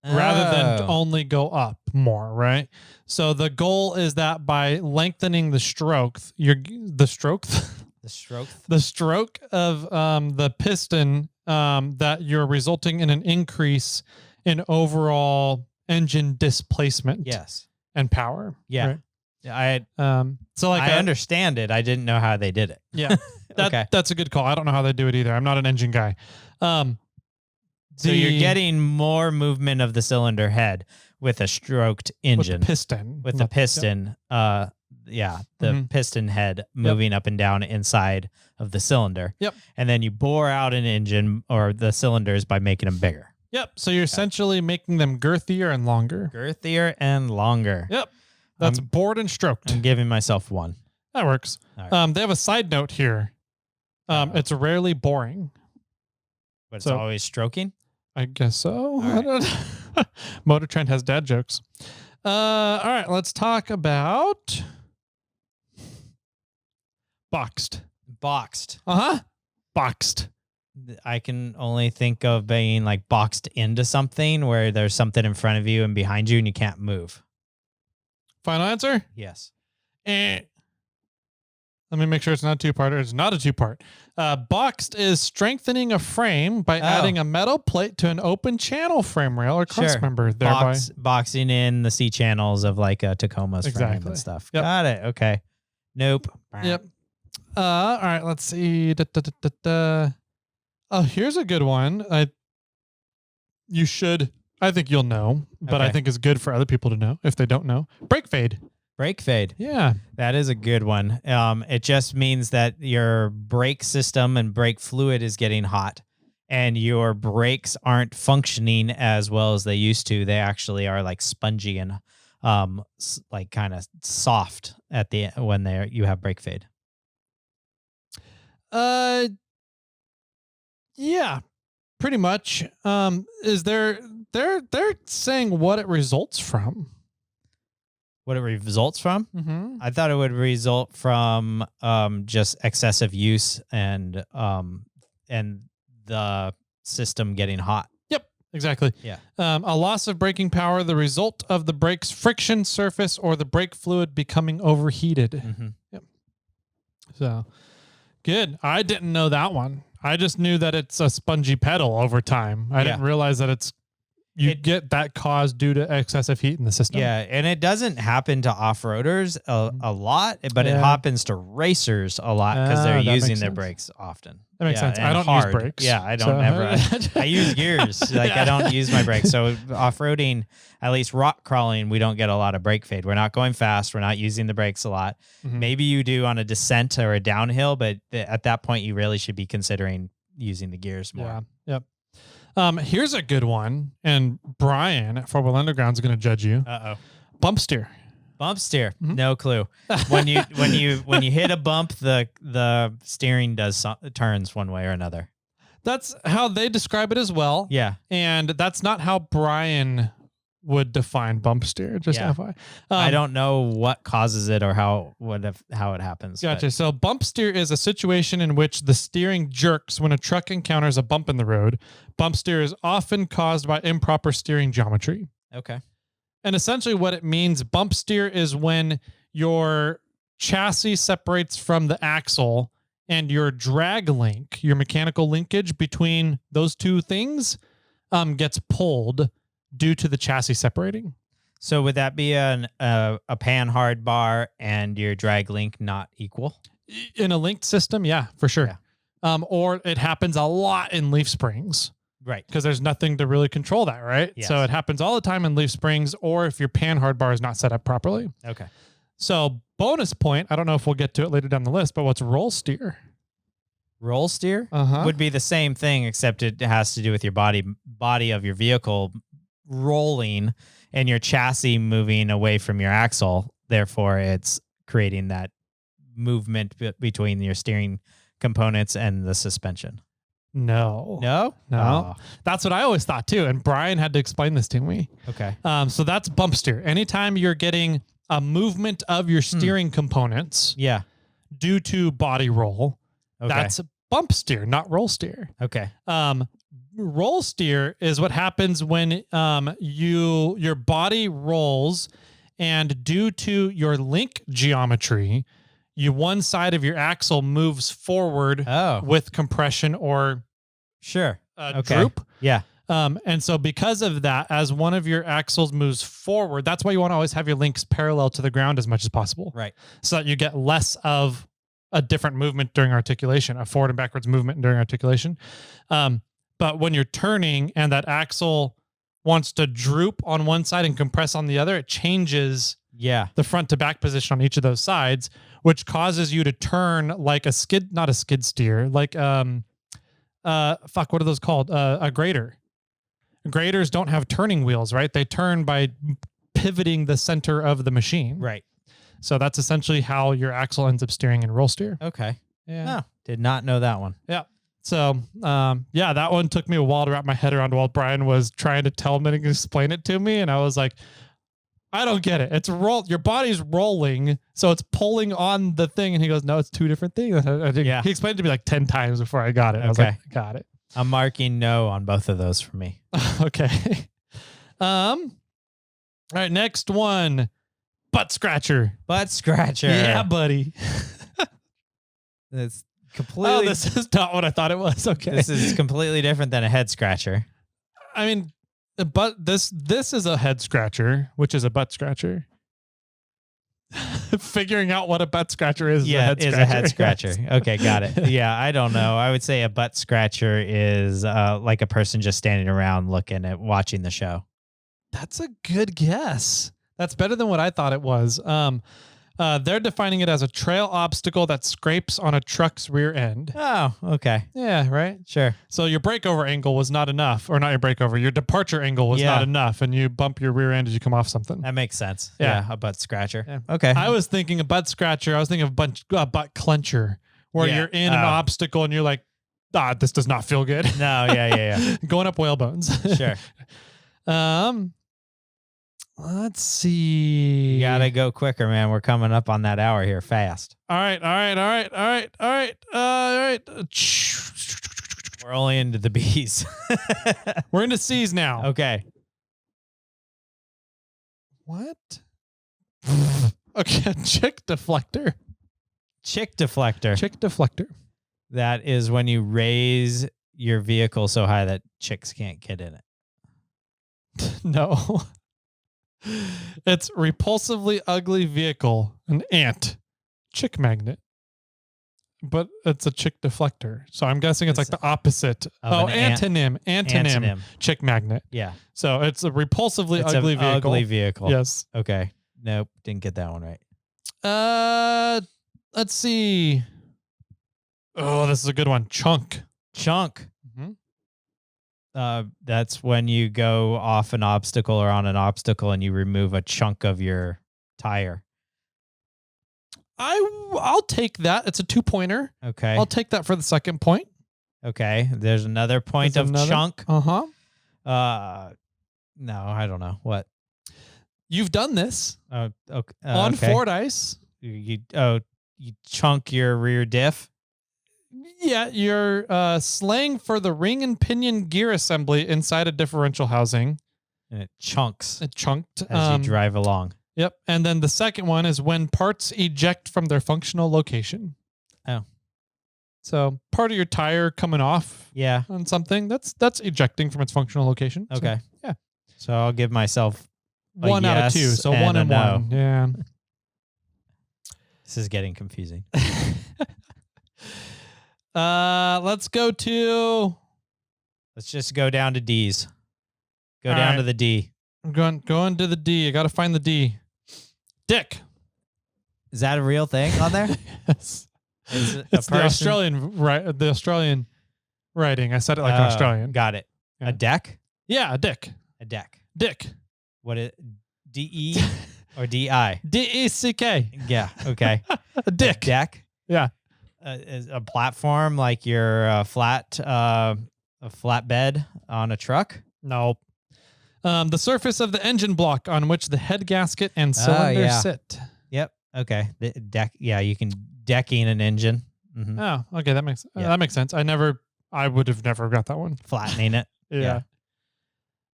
rather than only go up more, right? So the goal is that by lengthening the stroke of the piston, that you're resulting in an increase in overall engine displacement. Yes. And power. Yeah. Right? I understand it. I didn't know how they did it. Yeah. That's a good call. I don't know how they do it either. I'm not an engine guy. So you're getting more movement of the cylinder head with a stroked engine. With the piston. With the piston. The piston head moving up and down inside of the cylinder. Yep. And then you bore out an engine or the cylinders by making them bigger. Yep. So you're essentially making them girthier and longer. Girthier and longer. Yep. That's bored and stroked. I'm giving myself one. That works. Right. They have a side note here. It's rarely boring. But it's always stroking? I guess so. Right. I don't know. MotorTrend has dad jokes. All right, let's talk about boxed. Boxed. Boxed. I can only think of being like boxed into something where there's something in front of you and behind you and you can't move. Final answer? Yes. Let me make sure it's not a two-parter. It's not a two-part. Boxed is strengthening a frame by adding a metal plate to an open channel frame rail or cross member, thereby boxing in the C channels of like a Tacoma's frame and stuff. Yep. Got it. Okay. Nope. Yep. All right. Let's see. Oh, here's a good one. I think you'll know, but I think it's good for other people to know if they don't know. Brake fade. Brake fade. Yeah. That is a good one. It just means that your brake system and brake fluid is getting hot and your brakes aren't functioning as well as they used to. They actually are like spongy and like kind of soft at the when you have brake fade. Yeah, pretty much. Is they're saying what it results from. What it results from? Mm-hmm. I thought it would result from just excessive use and the system getting hot. Yep, exactly. Yeah. A loss of braking power, the result of the brake's friction surface or the brake fluid becoming overheated. Mm-hmm. Yep. So, good. I didn't know that one. I just knew that it's a spongy pedal over time. I didn't realize that it get that caused due to excessive heat in the system. Yeah, and it doesn't happen to off-roaders a lot, but it happens to racers a lot because they're using their brakes often. That makes sense. I don't use brakes. Yeah, I don't ever. I use gears. Like I don't use my brakes. So off-roading, at least rock crawling, we don't get a lot of brake fade. We're not going fast. We're not using the brakes a lot. Mm-hmm. Maybe you do on a descent or a downhill, but at that point, you really should be considering using the gears more. Yeah. Yep. Here's a good one, and Brian at 4 Wheel Underground is going to judge you. Bump steer. Bump steer. Mm-hmm. No clue. When you hit a bump, the steering turns one way or another. That's how they describe it as well. Yeah. And that's not how Brian would define bump steer, just FYI. I don't know what causes it or how it happens. Gotcha. But. So bump steer is a situation in which the steering jerks when a truck encounters a bump in the road. Bump steer is often caused by improper steering geometry. Okay. And essentially what it means, bump steer is when your chassis separates from the axle and your drag link, your mechanical linkage between those two things gets pulled due to the chassis separating. So would that be a pan hard bar and your drag link not equal? In a linked system, yeah, for sure. Yeah. Or it happens a lot in leaf springs. Right. Because there's nothing to really control that, right? Yes. So it happens all the time in leaf springs or if your pan hard bar is not set up properly. Okay. So bonus point, I don't know if we'll get to it later down the list, but what's roll steer? Roll steer would be the same thing, except it has to do with your body of your vehicle rolling and your chassis moving away from your axle. Therefore, it's creating that movement between your steering components and the suspension. No. Oh. That's what I always thought too. And Brian had to explain this to me. Okay. So that's bump steer. Anytime you're getting a movement of your steering components due to body roll, that's bump steer, not roll steer. Okay. Roll steer is what happens when your body rolls and due to your link geometry, one side of your axle moves forward with compression or droop. Yeah. And so because of that, as one of your axles moves forward, that's why you want to always have your links parallel to the ground as much as possible. Right. So that you get less of a different movement during articulation, a forward and backwards movement during articulation. But when you're turning and that axle wants to droop on one side and compress on the other, it changes the front to back position on each of those sides, which causes you to turn like a skid, not a skid steer, like, what are those called? A grader. Graders don't have turning wheels, right? They turn by pivoting the center of the machine. Right. So that's essentially how your axle ends up steering in roll steer. Okay. Yeah. Oh, did not know that one. Yeah. So, that one took me a while to wrap my head around while Brian was trying to tell me and explain it to me. And I was like, I don't get it. Your body's rolling, so it's pulling on the thing. And he goes, no, it's two different things. He explained it to me like 10 times before I got it. I was like, got it. I'm marking no on both of those for me. Okay. All right, next one. Butt scratcher. Butt scratcher. Yeah, buddy. It's completely. Oh, this is not what I thought it was. Okay. This is completely different than a head scratcher. I mean, but this is a head scratcher, which is a butt scratcher. Figuring out what a butt scratcher is. Yeah, is a head scratcher. Okay, got it. Yeah, I don't know. I would say a butt scratcher is like a person just standing around looking at watching the show. That's a good guess. That's better than what I thought it was. They're defining it as a trail obstacle that scrapes on a truck's rear end. Oh, okay. Yeah, right. Sure. So your breakover angle was not enough, or not your breakover, your departure angle was Yeah. not enough, and you bump your rear end as you come off something. That makes sense. Yeah. Yeah, a butt scratcher. Yeah. Okay. I was thinking a butt scratcher. I was thinking of a butt clencher, where Yeah. you're in an obstacle and you're like, this does not feel good. No, yeah. Going up whale bones. Sure. Let's see. You gotta go quicker, man. We're coming up on that hour here fast. All right. We're only into the B's. We're into C's now. Okay. What? Okay, chick deflector. Chick deflector. Chick deflector. That is when you raise your vehicle so high that chicks can't get in it. No. It's repulsively ugly vehicle, an ant, chick magnet. But it's a chick deflector. So I'm guessing it's like the opposite. Of an Antonym. Chick magnet. Yeah. So it's a repulsively It's ugly an vehicle. ugly vehicle. Yes. Okay. Nope. Didn't get that one right. Let's see. Oh, this is a good one. Chunk. Chunk. Mm-hmm. That's when you go off an obstacle or on an obstacle and you remove a chunk of your tire. I'll take that. It's a 2-pointer. Okay. I'll take that for the second point. Okay. There's another point There's of another- chunk. Uh-huh. No, I don't know. What? You've done this Okay. on okay. Fordyce. You chunk your rear diff. Yeah, you're slang for the ring and pinion gear assembly inside a differential housing. And it chunks It chunked. as you drive along. Yep. And then the second one is when parts eject from their functional location. Oh. So part of your tire coming off Yeah. on something, that's ejecting from its functional location. So, Okay. yeah. So I'll give myself a 1 out of 2. yes So and 1 a and no. 1. Yeah. This is getting confusing. Let's go to. Let's just go down to D's. Go All down right. to the D. I'm going to the D. I got to find the D. Dick. Is that a real thing on there? Yes. Is it It's a the person? Australian right. The Australian writing. I said it like an Oh, Australian. Got it. Yeah. A deck? Yeah, a dick. A deck. Dick. What is D-E or D-I? D-E-C-K. Yeah. Okay. A dick. A deck? Yeah. Is a platform like your flat bed on a truck? No. The surface of the engine block on which the head gasket and cylinder yeah. sit. Yep. Okay. The deck. Yeah, you can decking an engine. Mm-hmm. Oh, okay. That makes Yeah. that makes sense. I would have never got that one. Flattening it. Yeah.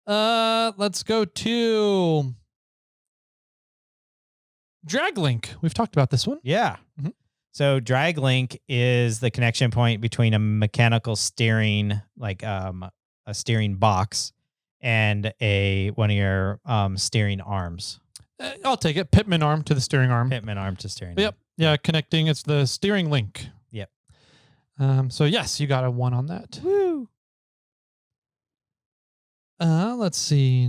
Let's go to drag link. We've talked about this one. Yeah. Mhm. So drag link is the connection point between a mechanical steering, like a steering box, and one of your steering arms. I'll take it. Pitman arm to the steering arm. Pitman arm to steering. Yep. Yeah, connecting. It's the steering link. Yep. So yes, you got a 1 on that. Woo. Let's see.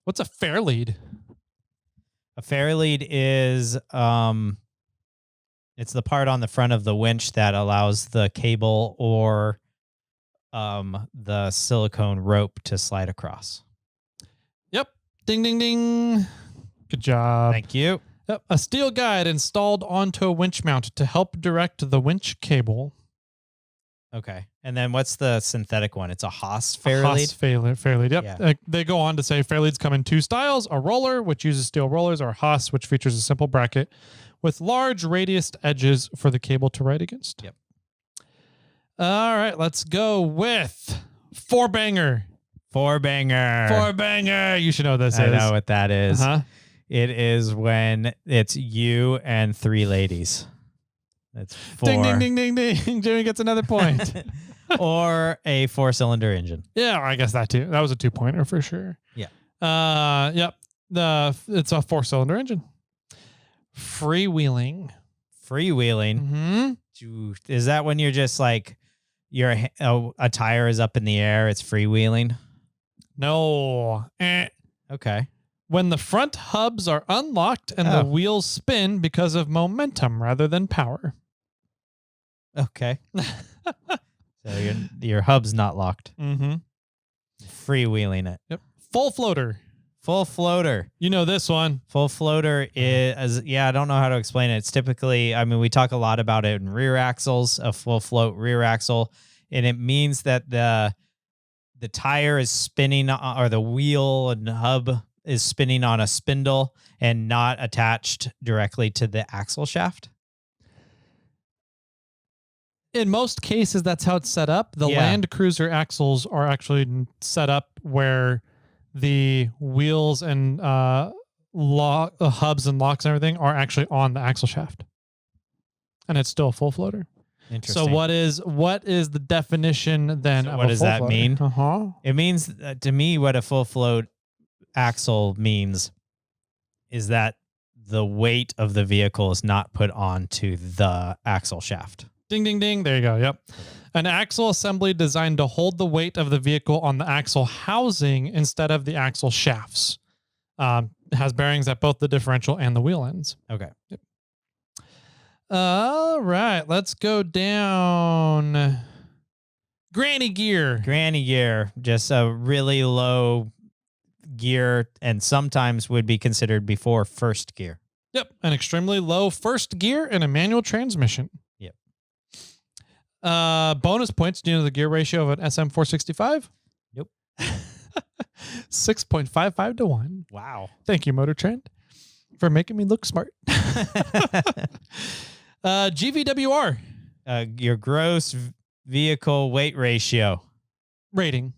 What's a fair lead? A fair lead is it's the part on the front of the winch that allows the cable or the silicone rope to slide across. Yep. Ding, ding, ding. Good job. Thank you. Yep. A steel guide installed onto a winch mount to help direct the winch cable. Okay. And then what's the synthetic one? It's a Haas fair Haas lead. Fair lead. Yep. Yeah. They go on to say fair leads come in 2 styles: a roller, which uses steel rollers, or Haas, which features a simple bracket with large radiused edges for the cable to ride against. Yep. All right, let's go with 4-banger. Four-banger. Four-banger. You should know what this I is. know what that is. Uh-huh. It is when it's you and 3 ladies. That's 4. Ding, ding, ding, ding, ding. Jimmy gets another point. Or a 4-cylinder engine. Yeah, I guess that too. That was a 2-pointer for sure. Yeah. Yep. It's a 4-cylinder engine. Freewheeling. Freewheeling. Mm-hmm. Is that when you're just like a tire is up in the air? It's freewheeling. No. Okay. When the front hubs are unlocked and the wheels spin because of momentum rather than power. Okay. So your hub's not locked. Mm-hmm. Freewheeling it. Yep. Full floater. Full floater. You know this one. Full floater is, I don't know how to explain it. It's typically, we talk a lot about it in rear axles, a full float rear axle, and it means that the tire is spinning, or the wheel and hub is spinning on a spindle and not attached directly to the axle shaft. In most cases, that's how it's set up. The Land Cruiser axles are actually set up where the wheels and hubs and locks and everything are actually on the axle shaft, and it's still a full floater. Interesting. So what is the definition then? So what does that mean? Uh-huh. It means to me what a full float axle means is that the weight of the vehicle is not put onto the axle shaft. Ding, ding, ding. There you go. Yep. An axle assembly designed to hold the weight of the vehicle on the axle housing instead of the axle shafts. It has bearings at both the differential and the wheel ends. Okay. Yep. All right. Let's go down. Granny gear. Granny gear, just a really low gear, and sometimes would be considered before first gear. Yep. An extremely low first gear and a manual transmission. Yep. Bonus points. Do you know the gear ratio of an SM465? Nope. 6.55 to 1. Wow. Thank you, MotorTrend, for making me look smart. GVWR. Your gross vehicle weight ratio. Rating.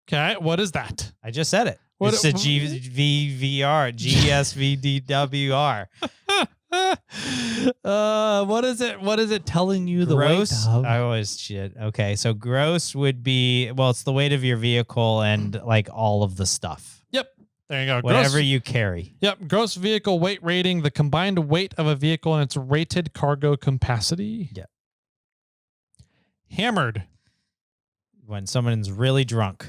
Okay. What is that? I just said it. What It's a GVVR, GSVDWR. What is it? What is it telling you Gross, the weight of? I always shit. Okay, so gross would be, well, it's the weight of your vehicle and like all of the stuff. Yep. There you go. Whatever you carry. Yep. Gross vehicle weight rating, the combined weight of a vehicle and its rated cargo capacity. Yeah. Hammered. When someone's really drunk.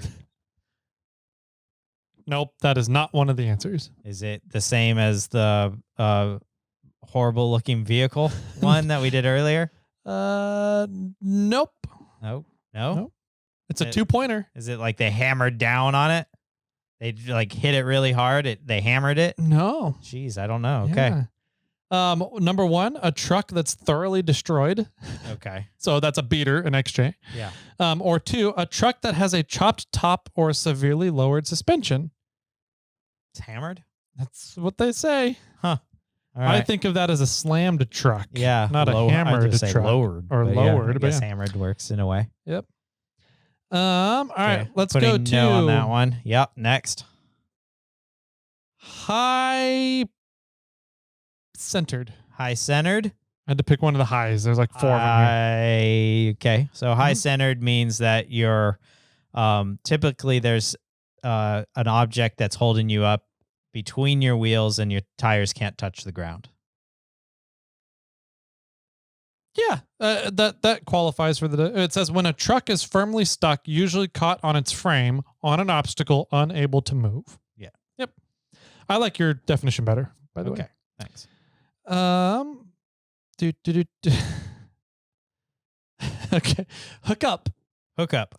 Nope. That is not one of the answers. Is it the same as the horrible looking vehicle one that we did earlier? Nope. No. Nope. It's a 2-pointer. Is it like they hammered down on it? They like hit it really hard. They hammered it. No. Jeez, I don't know. Okay. Yeah. Number 1, a truck that's thoroughly destroyed. Okay. So that's a beater, an XJ. Yeah. Or 2, a truck that has a chopped top or severely lowered suspension. It's hammered? That's what they say. Huh. All right. I think of that as a slammed truck. Yeah. Not a hammered truck. Lowered. Or but lowered. I But guess hammered works in a way. Yep. All right. Let's Putting go to no on that one. Yep. Next. High centered. High centered. I had to pick one of the highs. There's like 4 of them here. Okay. So high centered means that you're typically there's an object that's holding you up between your wheels and your tires can't touch the ground. Yeah, that qualifies for it says when a truck is firmly stuck, usually caught on its frame on an obstacle, unable to move. Yeah. Yep. I like your definition better, by the way. Okay. Thanks. Okay. Hook up. Hook up.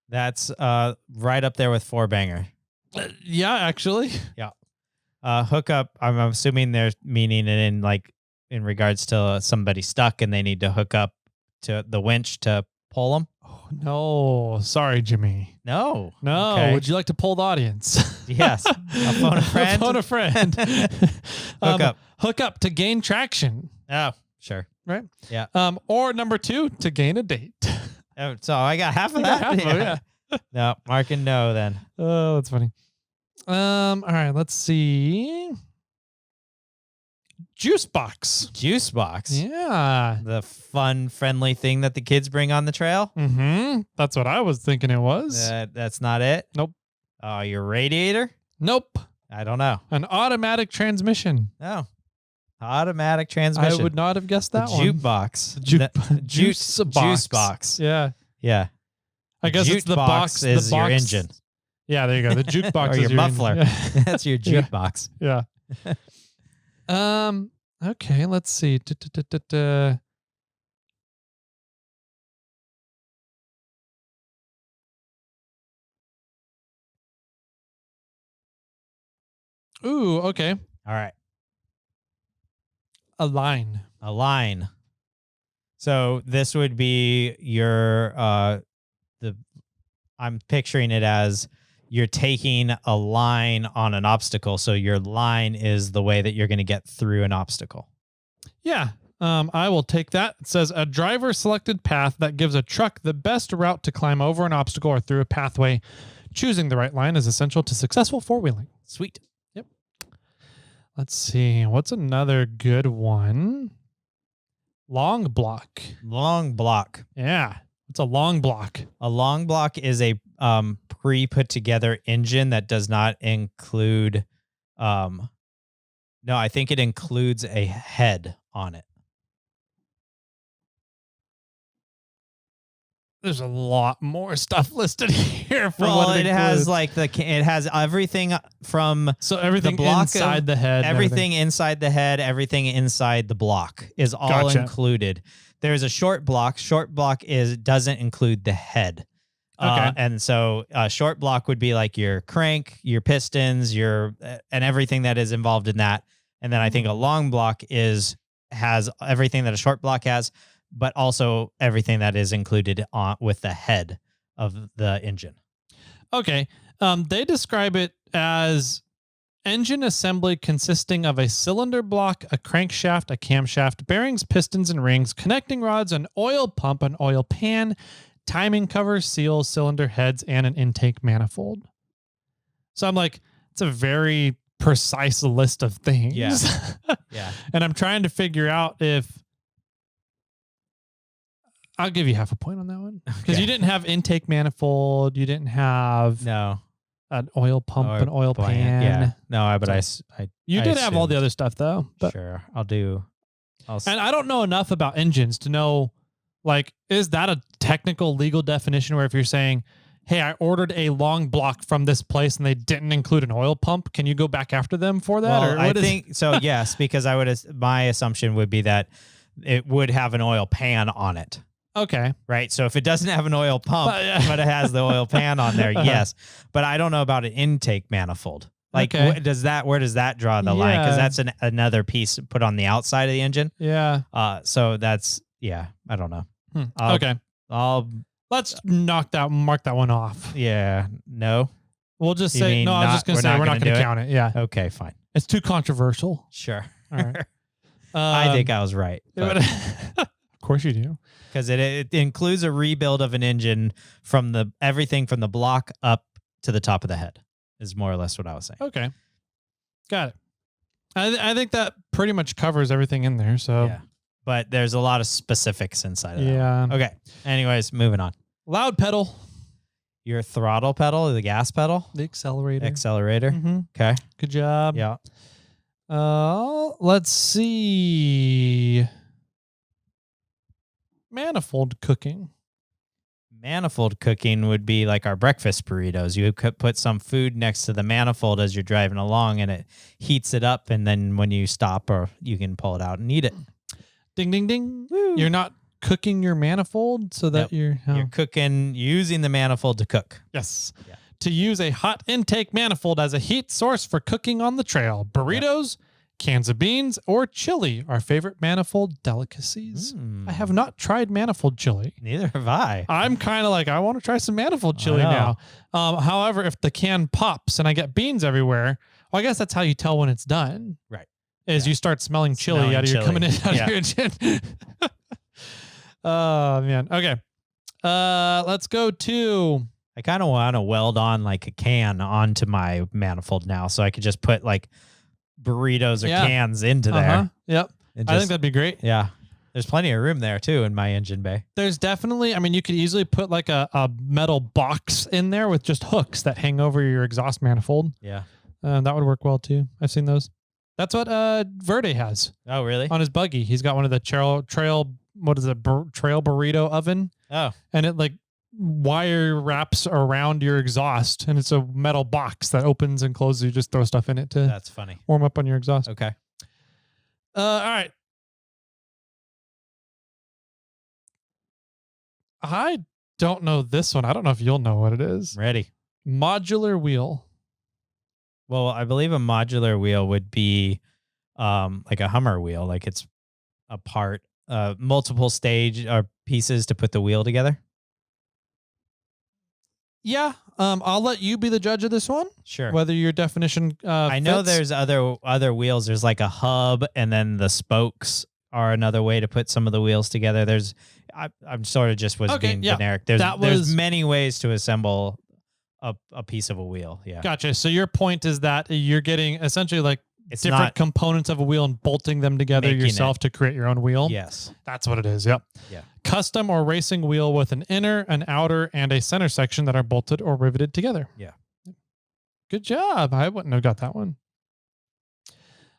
That's right up there with four-banger. Yeah, actually. Yeah. Hook up, I'm assuming they're meaning it in regards to somebody stuck and they need to hook up to the winch to pull them. Oh, no. Sorry, Jimmy. No. Okay. Would you like to pull the audience? Yes. I'll phone a friend. Phone a friend. Hook up. Hook up to gain traction. Oh, sure. Right? Yeah. Or number 2, to gain a date. Oh, so I got half of You that. got half of it, yeah. No, marking no then. Oh, that's funny. All right, let's see. Juice box. Juice box. Yeah. The fun, friendly thing that the kids bring on the trail. Mm-hmm. That's what I was thinking it was. That's not it? Nope. Oh, your radiator? Nope. I don't know. An automatic transmission. No. Automatic transmission. I would not have guessed that one. Jukebox. Juice box. Juice box. Yeah. Yeah. I guess it's the box. Is the box. your engine. Yeah, there you go. The jukebox or is your muffler. Yeah. That's your jukebox. Yeah. Okay, let's see. Ooh, okay. All right. A line. A line. So this would be your I'm picturing it as you're taking a line on an obstacle. So your line is the way that you're going to get through an obstacle. Yeah. I will take that. It says a driver selected path that gives a truck the best route to climb over an obstacle or through a pathway. Choosing the right line is essential to successful four-wheeling. Sweet. Yep. Let's see. What's another good one? Long block. Long block. Yeah. It's a long block. A long block is a pre-put together engine that does not include no, I think it includes a head on it. There's a lot more stuff listed here. Well, it has like it has everything from everything the block inside the head. Everything inside the head, everything inside the block is all included. There's a short block. Short block doesn't include the head. Okay. And so short block would be like your crank, your pistons, and everything that is involved in that. And then I think a long block has everything that a short block has, but also everything that is included with the head of the engine. Okay. They describe it as engine assembly consisting of a cylinder block, a crankshaft, a camshaft, bearings, pistons, and rings, connecting rods, an oil pump, an oil pan, timing cover, seals, cylinder heads, and an intake manifold. So I'm like, it's a very precise list of things. Yeah. Yeah. And I'm trying to figure out if I'll give you half a point on that one. Because you didn't have intake manifold. You didn't have an oil pump, an oil pan. Yeah. No, but you did have all the other stuff though. But sure. And I don't know enough about engines to know, like, is that a technical legal definition where if you're saying, hey, I ordered a long block from this place and they didn't include an oil pump, can you go back after them for that? Well, I think so. Yes, because my assumption would be that it would have an oil pan on it. Okay. Right. So if it doesn't have an oil pump, but it has the oil pan on there, yes. But I don't know about an intake manifold. Like, where does that draw the line? Because that's another piece put on the outside of the engine. Yeah. So that's, I don't know. Okay. Let's mark that one off. Yeah. No. We'll just say, no, I was just going to say, we're not going to count it. Yeah. Okay, fine. It's too controversial. Sure. All right. I think I was right. Of course you do. Because it includes a rebuild of an engine from everything from the block up to the top of the head is more or less what I was saying. Okay. Got it. I think that pretty much covers everything in there. So yeah. But there's a lot of specifics inside of that. Yeah. Okay. Anyways, moving on. Loud pedal. Your throttle pedal, the gas pedal? The accelerator. Mm-hmm. Okay. Good job. Yeah. Let's see. Manifold cooking. Manifold cooking would be like our breakfast burritos. You could put some food next to the manifold as you're driving along and it heats it up. And then when you stop, or you can pull it out and eat it. Ding, ding, ding. Woo. You're not cooking your manifold so that you're cooking, using the manifold to cook. Yes. Yeah. To use a hot intake manifold as a heat source for cooking on the trail. Burritos, cans of beans, or chili are favorite manifold delicacies. I have not tried manifold chili. Neither have I. I'm kind of like, I want to try some manifold chili now. However, if the can pops and I get beans everywhere, well, I guess that's how you tell when it's done. Right. You start smelling chili out of your coming in out of your engine. Oh man. Okay. Let's go to I kind of want to weld on like a can onto my manifold now, so I could just put like burritos or cans into there. Yep. I think that'd be great. Yeah. There's plenty of room there too in my engine bay. There's definitely, I mean, you could easily put like a metal box in there with just hooks that hang over your exhaust manifold. Yeah. That would work well too. I've seen those. That's what Verde has. Oh, really? On his buggy. He's got one of the trail trail burrito oven. Oh. And it like wire wraps around your exhaust, and it's a metal box that opens and closes. You just throw stuff in it to That's funny. warm up on your exhaust. Okay. All right. I don't know this one. I don't know if you'll know what it is. Ready. Modular wheel. Well, I believe a modular wheel would be like a Hummer wheel, like it's a part, multiple stage or pieces to put the wheel together. Yeah. I'll let you be the judge of this one. Sure. Whether your definition I know fits. there's other wheels. There's like a hub, and then the spokes are another way to put some of the wheels together. I'm sort of just being generic. There's many ways to assemble a piece of a wheel. Yeah. Gotcha. So your point is that you're getting essentially like different components of a wheel and bolting them together yourself to create your own wheel. Yes. That's what it is. Yep. Yeah. Custom or racing wheel with an inner, an outer, and a center section that are bolted or riveted together. Yeah. Good job. I wouldn't have got that one.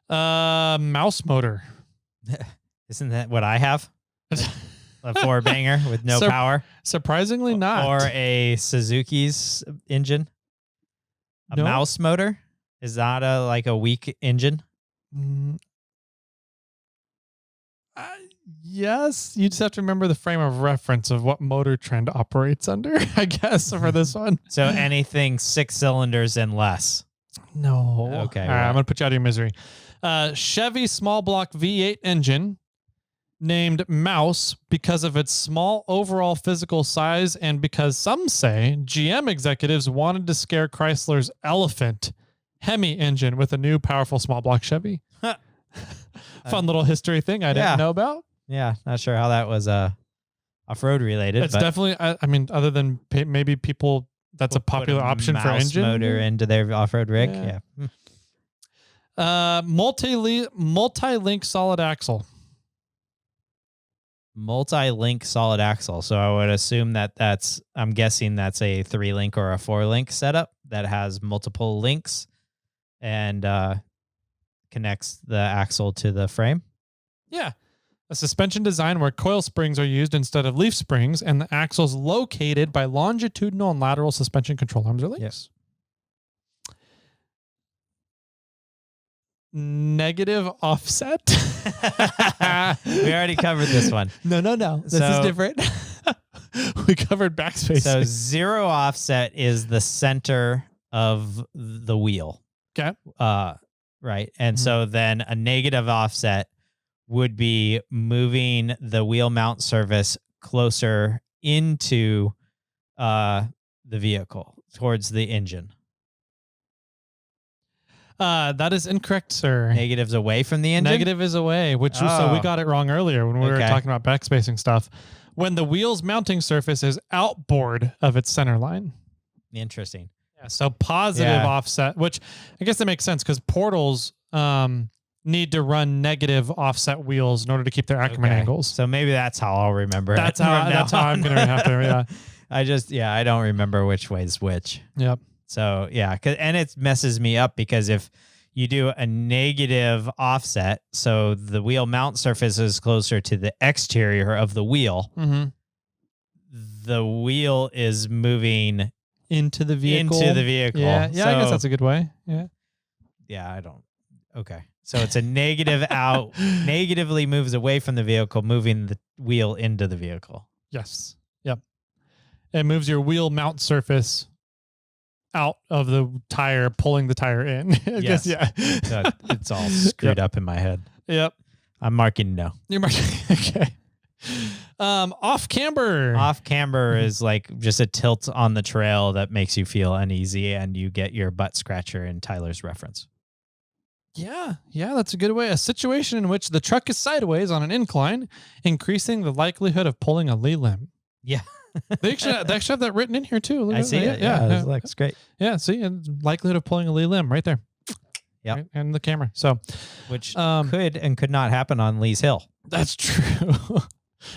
Mouse motor. Isn't that what I have? A four banger with no power? Surprisingly not. Or a Suzuki's engine? A mouse motor? Is that like a weak engine? Yes. You just have to remember the frame of reference of what MotorTrend operates under, I guess, for this one. So anything 6 cylinders and less. No. Okay. All right, I'm going to put you out of your misery. Chevy small block V8 engine named Mouse because of its small overall physical size and because some say GM executives wanted to scare Chrysler's Elephant Hemi engine with a new powerful small block Chevy. Fun little history thing I didn't know about. Yeah, not sure how that was off-road related. It's definitely, I mean, other than maybe people, that's a popular option for engine. Motor into their off-road rig. Yeah. Multi-link solid axle. Multi-link solid axle. So I would assume I'm guessing that's a 3-link or a 4-link setup that has multiple links and connects the axle to the frame. Yeah. A suspension design where coil springs are used instead of leaf springs, and the axle is located by longitudinal and lateral suspension control arms or links. Yes. Negative offset. We already covered this one. No. This is different. We covered backspace. So 0 offset is the center of the wheel. Okay. Right. And so then a negative offset would be moving the wheel mount surface closer into the vehicle towards the engine. That is incorrect, sir. Negative's away from the engine? Negative is away, so we got it wrong earlier when we were talking about backspacing stuff. When the wheel's mounting surface is outboard of its center line. Interesting. Yeah, so positive offset, which I guess that makes sense because portals need to run negative offset wheels in order to keep their Ackerman angles. So maybe that's how I'll remember that's how I'm going to have to, I don't remember which way's which. Yep. So, and it messes me up because if you do a negative offset, so the wheel mount surface is closer to the exterior of the wheel, the wheel is moving into the vehicle. Yeah, so, I guess that's a good way. Yeah, okay. So it's a negative out, negatively moves away from the vehicle, moving the wheel into the vehicle. Yes. Yep. It moves your wheel mount surface out of the tire, pulling the tire in. I guess, it's all screwed up in my head. Yep. I'm marking no. You're marking. Okay. Off camber. Off camber is like just a tilt on the trail that makes you feel uneasy and you get your butt scratcher in Tyler's reference. Yeah, that's a good way. A situation in which the truck is sideways on an incline, increasing the likelihood of pulling a lee limb. Yeah. They actually have that written in here too. Look I at see that. it. Yeah, it looks great. Yeah, see, and likelihood of pulling a Lee limb right there. Yep. Right, and the camera. So, Which could and could not happen on Lee's Hill. that's true.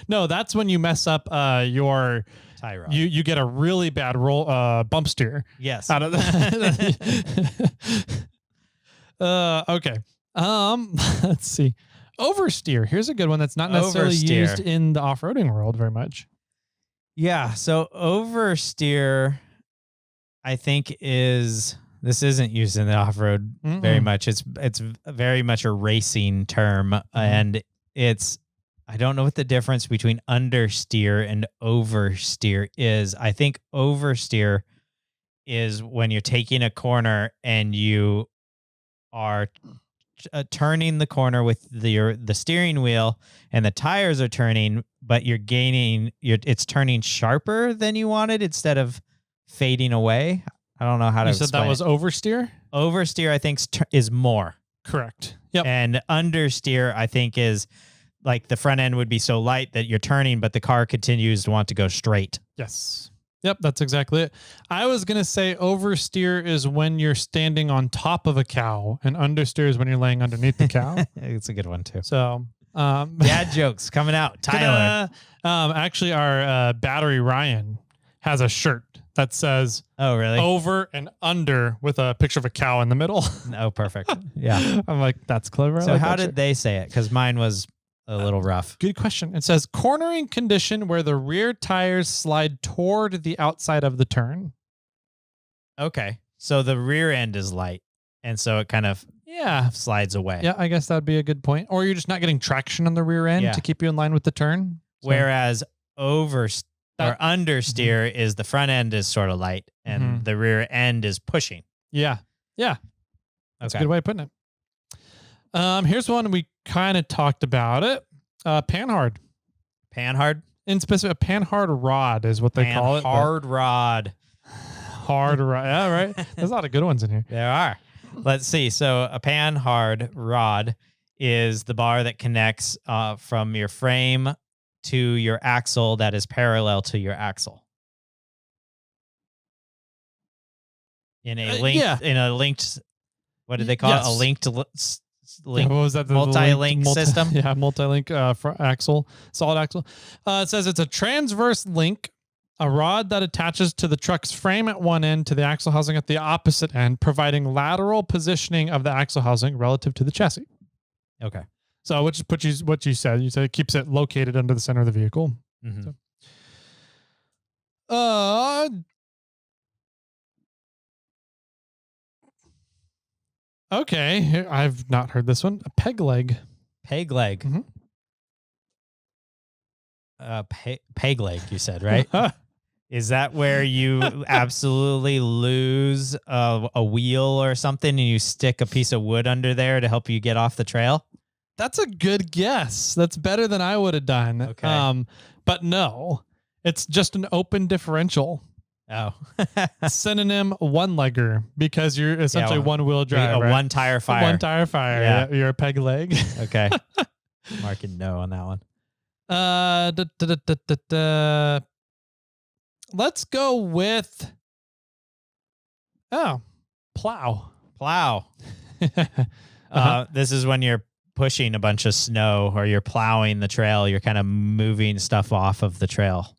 No, that's when you mess up your Tie rod. you get a really bad roll bump steer. Yes. Out of that. Okay. Let's see. Oversteer. Here's a good one that's not necessarily Oversteer. used in the off-roading world very much. Yeah. So oversteer, I think this isn't used in the off-road very much. It's very much a racing term, and I don't know what the difference between understeer and oversteer is. I think oversteer is when you're taking a corner and you are turning the corner with the steering wheel and the tires are turning, but you're it's turning sharper than you wanted instead of fading away. I don't know how to You said that explain was it. oversteer? Oversteer, I think, is more. Correct. Yep. And understeer, I think, is like the front end would be so light that you're turning, but the car continues to want to go straight. Yes. Yep, that's exactly it. I was going to say oversteer is when you're standing on top of a cow, and understeer is when you're laying underneath the cow. It's a good one, too. So, Dad jokes coming out. Tyler. Actually, our battery Ryan has a shirt that says Oh, really? over and under with a picture of a cow in the middle. Oh, perfect. Yeah. I'm like, that's clever. I So like how that did shirt. they say it? Because mine was a little rough. Good question. It says cornering condition where the rear tires slide toward the outside of the turn. Okay. So the rear end is light, and so it kind of slides away. Yeah, I guess that'd be a good point. Or you're just not getting traction on the rear end Yeah. to keep you in line with the turn. So- Whereas understeer is the front end is sort of light, and the rear end is pushing. Yeah. That's a Okay. good way of putting it. Here's one we kind of talked about it. Panhard. Panhard? In specific, a panhard rod is what they call it. Hard rod. Hard rod. Yeah, right. There's a lot of good ones in here. There are. Let's see. So a panhard rod is the bar that connects from your frame to your axle that is parallel to your axle. In a linked, what did they call it? A linked What was that? The multi-link system? Yeah, multi-link axle, solid axle. It says it's a transverse link, a rod that attaches to the truck's frame at one end to the axle housing at the opposite end, providing lateral positioning of the axle housing relative to the chassis. Okay. So, which is what you said. You said it keeps it located under the center of the vehicle. Mm-hmm. So, okay, I've not heard this one. A peg leg. Peg leg. Mhm. Peg leg, you said, right? Is that where you absolutely lose a wheel or something and you stick a piece of wood under there to help you get off the trail? That's a good guess. That's better than I would have done. Okay. But no, it's just an open differential. Oh. Synonym one-legger, because you're essentially one-wheel drive. A right? one-tire fire. One tire fire. Yeah. Yeah, you're a peg leg. Okay. Marking no on that one. Let's go with plow. Plow. This is when you're pushing a bunch of snow or you're plowing the trail. You're kind of moving stuff off of the trail.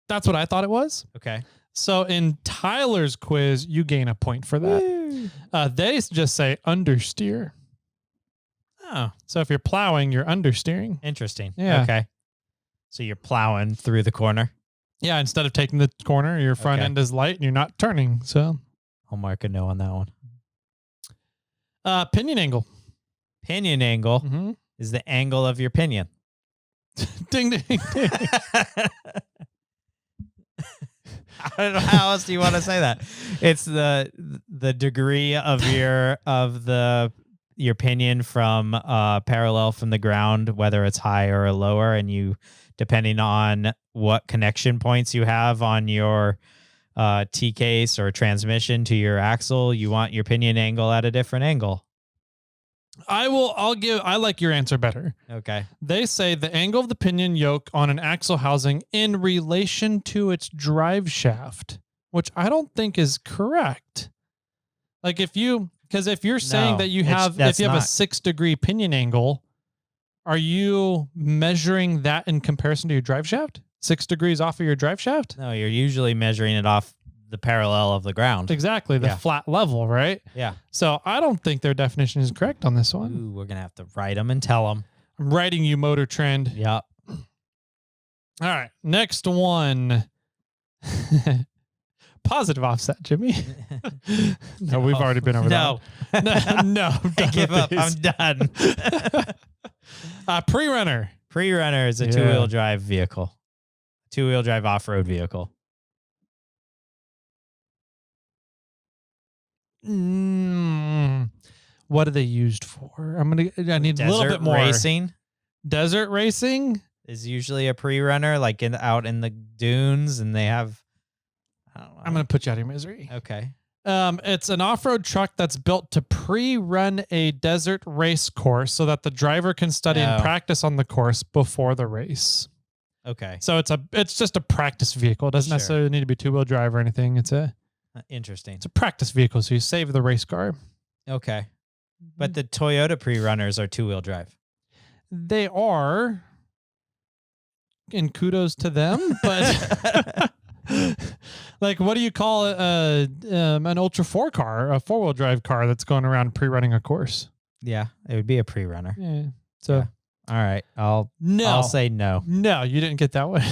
That's what I thought it was. Okay. So in Tyler's quiz, you gain a point for that. They just say understeer. Oh, So if you're plowing, you're understeering. interesting. Yeah. Okay. So you're plowing through the corner. Yeah, instead of taking the corner, your front Okay. end is light and you're not turning. So I'll mark a no on that one. pinion angle. Pinion angle Mm-hmm. is the angle of your pinion. Ding, ding, ding. I don't know how else do you want to say that. It's the degree of your pinion from parallel from the ground, whether it's high or lower, and you, depending on what connection points you have on your T case or transmission to your axle, you want your pinion angle at a different angle. I like your answer better. Okay. They say the angle of the pinion yoke on an axle housing in relation to its drive shaft, which I don't think is correct. Like if you're saying that if you have a 6-degree pinion angle, are you measuring that in comparison to your drive shaft? 6 degrees off of your drive shaft? No, you're usually measuring it off the parallel of the ground. Exactly, the flat level, right? Yeah. So I don't think their definition is correct on this one. Ooh, we're going to have to write them and tell them. I'm writing you, MotorTrend. Yep. All right, next one. Positive offset, Jimmy. No, we've already been over that. No, I give up. I'm done. Pre-runner. Pre-runner is a two-wheel drive vehicle. Two-wheel drive off-road vehicle. What are they used for? I need a little bit more. Racing. Desert racing is usually a pre-runner, like out in the dunes, and they have. I don't know. I'm going to put you out of your misery. Okay. It's an off-road truck that's built to pre-run a desert race course so that the driver can study and practice on the course before the race. Okay. So it's just a practice vehicle. It doesn't necessarily need to be two-wheel drive or anything. It's a practice vehicle, so you save the race car. Okay. But the Toyota pre-runners are two-wheel drive. They are, and kudos to them, but like, what do you call an Ultra 4 car, a four-wheel drive car that's going around pre-running a course? Yeah, it would be a pre-runner. Yeah. So, all right, I'll say no. No, you didn't get that one.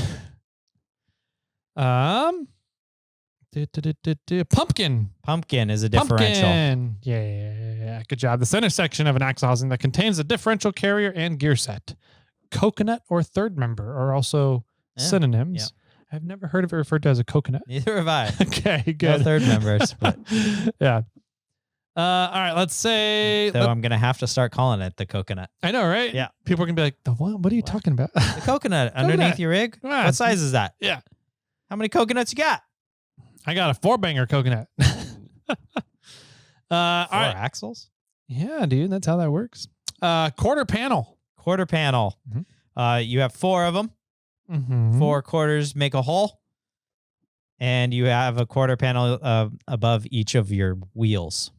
Pumpkin. Pumpkin is a differential. Pumpkin. Yeah. Good job. The center section of an axle housing that contains a differential carrier and gear set. Coconut or third member are also synonyms. Yeah. I've never heard of it referred to as a coconut. Neither have I. Okay, good. No third members, but yeah. All right, let's say. So I'm gonna have to start calling it the coconut. I know, right? Yeah. People are gonna be like, "The what? What are you talking about?" The coconut underneath your rig. Yeah. What size is that? Yeah. How many coconuts you got? I got a 4-banger coconut. All right. Axles? Yeah, dude, that's how that works. Quarter panel. Quarter panel. Mm-hmm. You have 4 of them. Mm-hmm. 4 quarters make a hole. And you have a quarter panel above each of your wheels.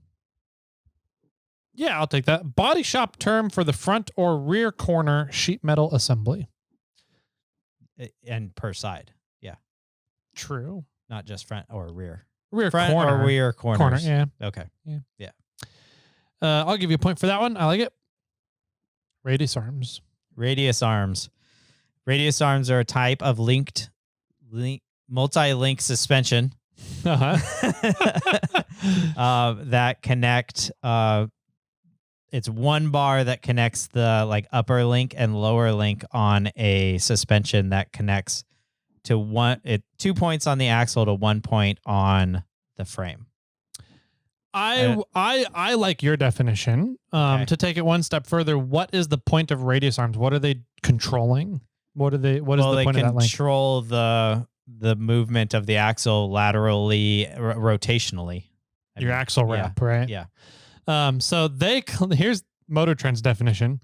Yeah, I'll take that. Body shop term for the front or rear corner sheet metal assembly. And per side. Yeah. True. Not just front or rear. Rear front corner. or rear corners. Corner, yeah. Okay. Yeah. I'll give you a point for that one. I like it. Radius arms. Radius arms. Radius arms are a type of multi-link suspension that connect. It's one bar that connects the upper link and lower link on a suspension that connects to 2 points on the axle to 1 point on the frame. I like your definition. Okay. To take it one step further, what is the point of radius arms? What are they controlling? What is the point of that link? They control the movement of the axle laterally, rotationally. Your axle wrap, right? Yeah. So here's MotorTrend's definition.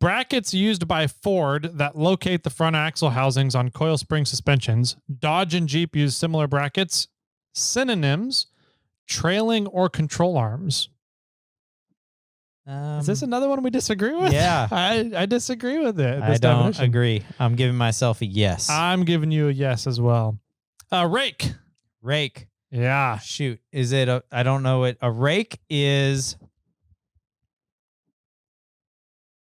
Brackets used by Ford that locate the front axle housings on coil spring suspensions. Dodge and Jeep use similar brackets. Synonyms: trailing or control arms. Is this another one we disagree with? Yeah. I disagree with it. I don't agree. I'm giving myself a yes. I'm giving you a yes as well. Rake. Rake. Yeah. Shoot. Is it I don't know what a rake is.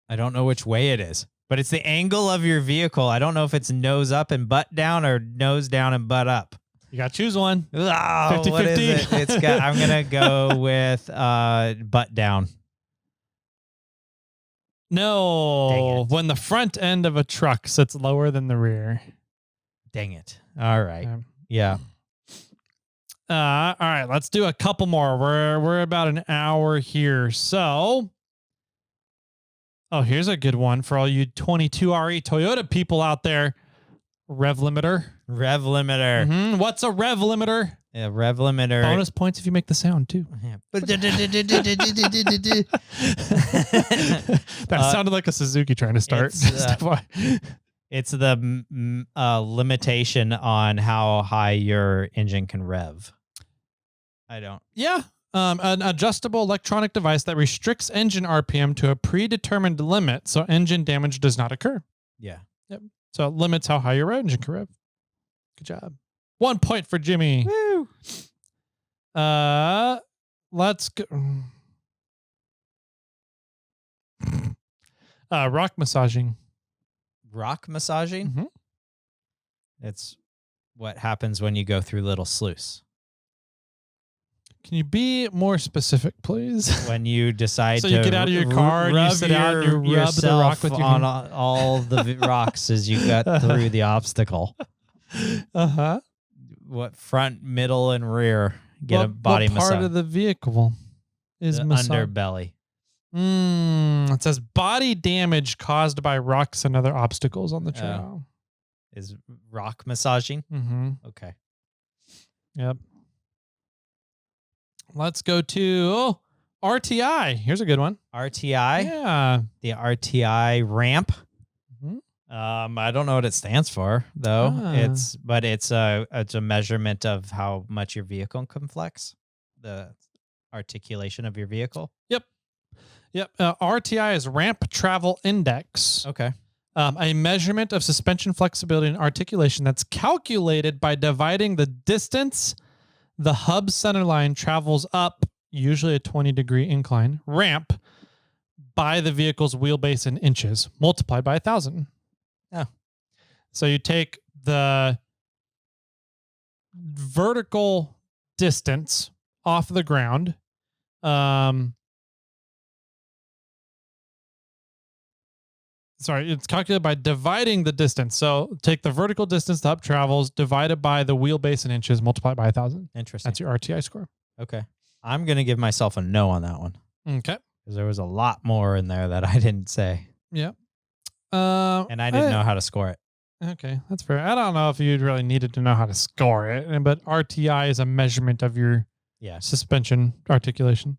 I don't know which way it is, but it's the angle of your vehicle. I don't know if it's nose up and butt down or nose down and butt up. You got to choose one. Oh, 50-50. what is it? I'm going to go with butt down. No, when the front end of a truck sits lower than the rear. Dang it. All right. Yeah. All right, let's do a couple more. We're about an hour here. So, here's a good one for all you 22RE Toyota people out there. Rev limiter. Rev limiter. Mm-hmm. What's a rev limiter? Yeah, rev limiter. Bonus points if you make the sound too. Yeah. That sounded like a Suzuki trying to start. It's the limitation on how high your engine can rev. I don't. Yeah. An adjustable electronic device that restricts engine RPM to a predetermined limit so engine damage does not occur. Yeah. Yep. So it limits how high your engine can rev. Good job. 1 point for Jimmy. Woo. Let's go. Rock massaging. Rock massaging? Mm-hmm. It's what happens when you go through little sluice. Can you be more specific, please? When you decide so to you get out of your car and you sit out and you rub the rock with your on all the rocks as you got through the obstacle. Uh-huh. What front, middle, and rear get a body what massage. part of the vehicle is the massage? underbelly. It says body damage caused by rocks and other obstacles on the trail. Is rock massaging? Mm-hmm. Okay. Yep. Let's go to RTI. Here's a good one. RTI? Yeah. The RTI ramp. Mm-hmm. I don't know what it stands for though. Ah. It's a measurement of how much your vehicle can flex, the articulation of your vehicle. Yep. RTI is Ramp Travel Index. Okay. A measurement of suspension flexibility and articulation that's calculated by dividing the distance the hub center line travels up, usually a 20-degree incline, ramp by the vehicle's wheelbase in inches, multiplied by 1,000. Oh. So you take the vertical distance off the ground, it's calculated by dividing the distance. So take the vertical distance the hub travels, divided by the wheelbase in inches, multiplied by 1,000. Interesting. That's your RTI score. Okay. I'm going to give myself a no on that one. Okay. Because there was a lot more in there that I didn't say. Yeah. And I didn't know how to score it. Okay, that's fair. I don't know if you'd really needed to know how to score it, but RTI is a measurement of your suspension articulation.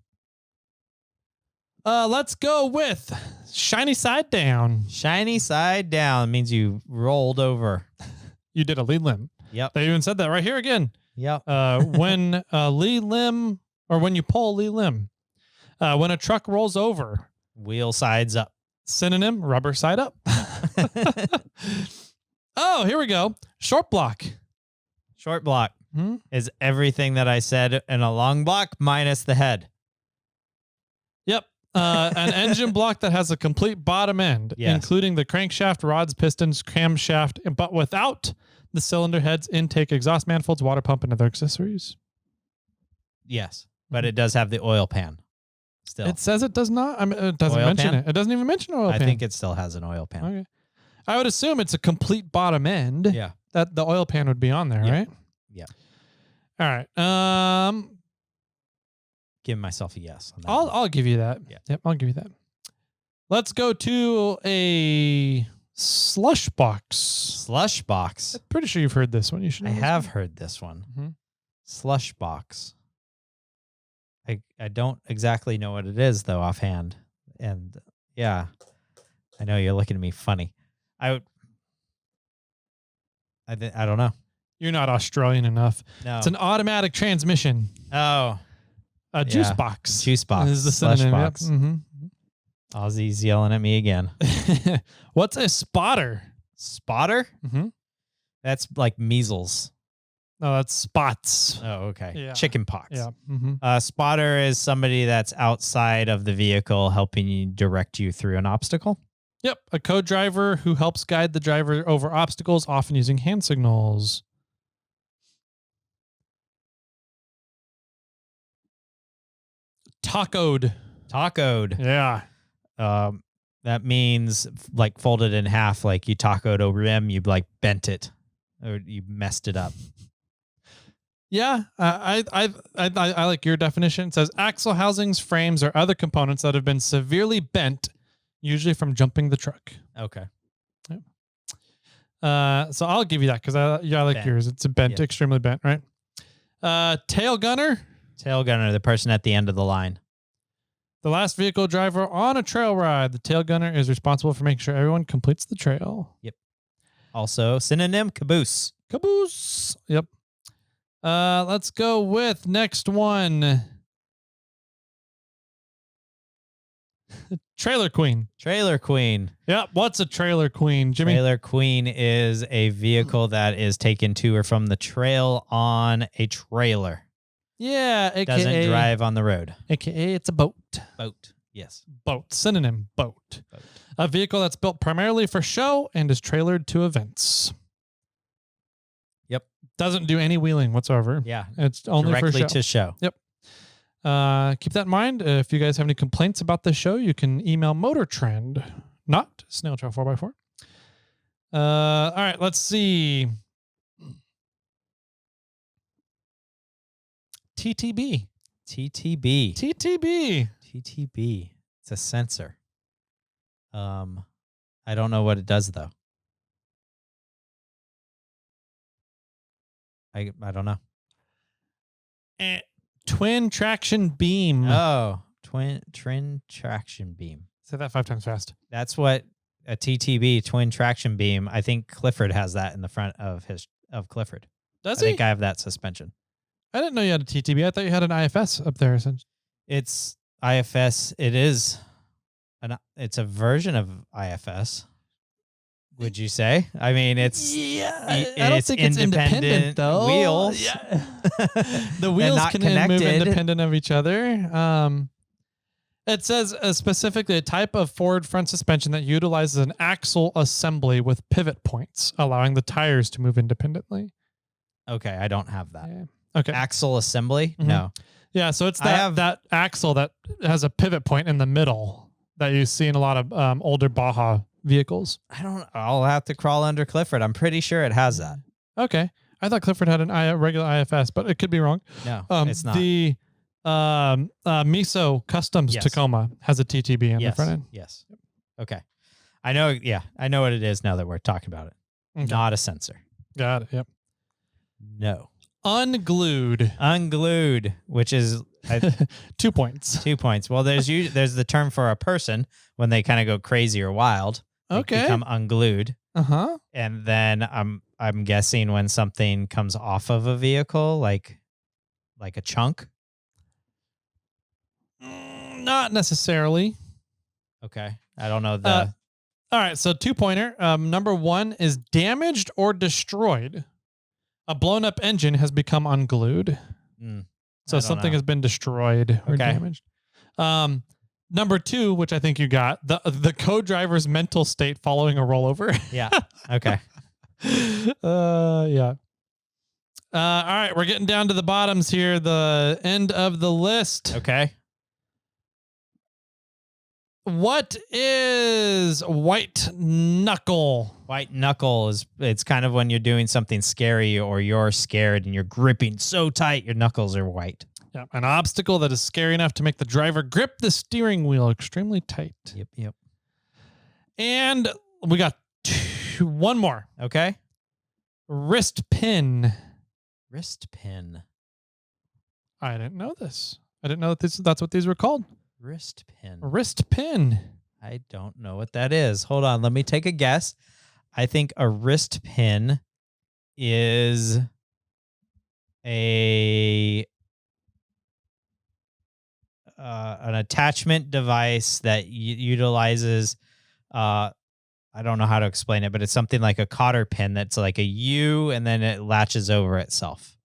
Let's go with shiny side down. Shiny side down means you rolled over. You did a lead limb. Yep. They even said that right here again. Yep. When a lead limb, or when you pull a lead limb, when a truck rolls over, wheel sides up. Synonym, rubber side up. Oh, here we go. Short block. Short block is everything that I said in a long block minus the head. Yep. An engine block that has a complete bottom end, including the crankshaft, rods, pistons, camshaft, but without the cylinder heads, intake, exhaust manifolds, water pump, and other accessories. Yes, but it does have the oil pan still. It says it does not. I mean, it doesn't mention it. It doesn't even mention oil pan. I think it still has an oil pan. Okay. I would assume it's a complete bottom end. Yeah. That the oil pan would be on there, right? Yeah. All right. Give myself a yes on that. I'll give you that. Yeah. Yep, I'll give you that. Let's go to a slush box. Slush box. I'm pretty sure you've heard this one. You should. I have heard this one. Mm-hmm. Slush box. I don't exactly know what it is though offhand, and yeah, I know you're looking at me funny. I don't know. You're not Australian enough. No. It's an automatic transmission. Oh. A juice box. Juice box. This is the slush synonym. box. Yep. Mm-hmm. Ozzy's yelling at me again. What's a spotter? Spotter? Mm-hmm. That's like measles. No, that's spots. Oh, okay. Yeah. Chicken pox. Yeah. Mm-hmm. Spotter is somebody that's outside of the vehicle helping you direct you through an obstacle. Yep. A co-driver who helps guide the driver over obstacles, often using hand signals. Tacoed. Yeah. That means like folded in half, like you tacoed a rim, you like bent it or you messed it up. Yeah, I like your definition. It says axle housings, frames, or other components that have been severely bent, usually from jumping the truck. Okay. Yep. So I'll give you that because I like bent. yours. It's a bent, extremely bent, right? Tail gunner. Tail gunner, the person at the end of the line. The last vehicle driver on a trail ride. The tail gunner is responsible for making sure everyone completes the trail. Yep. Also, synonym, caboose. Caboose. Yep. Let's go with next one. Trailer queen. Trailer queen. Yep. What's a trailer queen, Jimmy? Trailer queen is a vehicle that is taken to or from the trail on a trailer. Yeah. AKA, Doesn't drive on the road. AKA it's a boat. Boat. Yes. Boat. Synonym, boat. A vehicle that's built primarily for show and is trailered to events. Yep. Doesn't do any wheeling whatsoever. Yeah. It's only directly for show. to show. Yep. Keep that in mind. If you guys have any complaints about this show, you can email MotorTrend, not SnailTrail4x4. All right, let's see. TTB. TTB. TTB. TTB. It's a sensor. I don't know what it does though. I don't know. Twin traction beam. Oh, twin traction beam. Say that 5 times fast. That's what a TTB, twin traction beam. I think Clifford has that in the front of Clifford. Does I he? think I have that suspension. I didn't know you had a TTB. I thought you had an IFS up there. It's IFS. It's a version of IFS. Would you say? I mean, it's I don't think it's independent though. Wheels. Yeah. The wheels not can connected. move independent of each other. It says specifically a type of forward front suspension that utilizes an axle assembly with pivot points, allowing the tires to move independently. Okay, I don't have that. Yeah. Okay. Axle assembly? Mhm. No. Yeah, so it's I have- that axle that has a pivot point in the middle that you see in a lot of older Baja vehicles. I'll have to crawl under Clifford. I'm pretty sure it has that. Okay. I thought Clifford had a regular IFS, but it could be wrong. No, it's not. The Miso Customs Yes. Tacoma has a TTB on the Yes. front end. Yes. Okay. I know what it is now that we're talking about it. Okay. Not a sensor. Got it. Yep. No. Unglued. Unglued, which is 2 points. 2 points. Well, there's the term for a person when they kind of go crazy or wild. They Okay. become unglued. Uh-huh. And then I'm guessing when something comes off of a vehicle, like a chunk. Not necessarily. Okay. I don't know All right, so 2-pointer. Number 1 is damaged or destroyed. A blown up engine has become unglued. So I don't something know. has been destroyed or Okay. damaged. Number 2, which I think you got, the co-driver's mental state following a rollover. Yeah. Okay. Yeah. All right, we're getting down to the bottoms here. The end of the list. Okay. What is white knuckle? White knuckle it's kind of when you're doing something scary or you're scared and you're gripping so tight your knuckles are white. Yeah, an obstacle that is scary enough to make the driver grip the steering wheel extremely tight. Yep. And we got one more. Okay. Wrist pin. Wrist pin. I didn't know this. I didn't know that's what these were called. Wrist pin. Wrist pin. I don't know what that is. Hold on. Let me take a guess. I think a wrist pin is an attachment device that utilizes I don't know how to explain it, but it's something like a cotter pin that's like a U and then it latches over itself.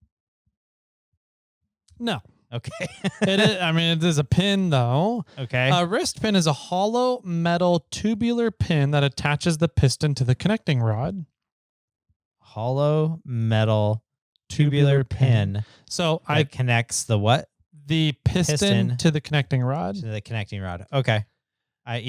No. Okay. It is, I mean, it is a pin, though. Okay. A wrist pin is a hollow metal tubular pin that attaches the piston to the connecting rod. Hollow metal tubular pin. So that connects the what? The piston to the connecting rod. To the connecting rod. Okay. I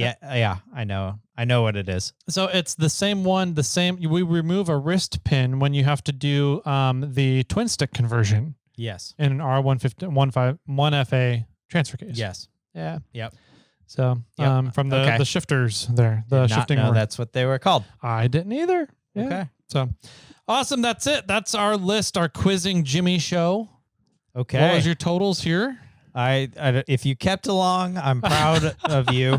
know what it is. So it's the same one, we remove a wrist pin when you have to do the twin stick conversion. Yes. In an R1FA transfer case. Yes. Yeah. Yep. So from the shifters there, the shifting. No, that's what they were called. I didn't either. Yeah. Okay. So awesome. That's it. That's our list, our quizzing Jimmy show. Okay. What was your totals here? If you kept along, I'm proud of you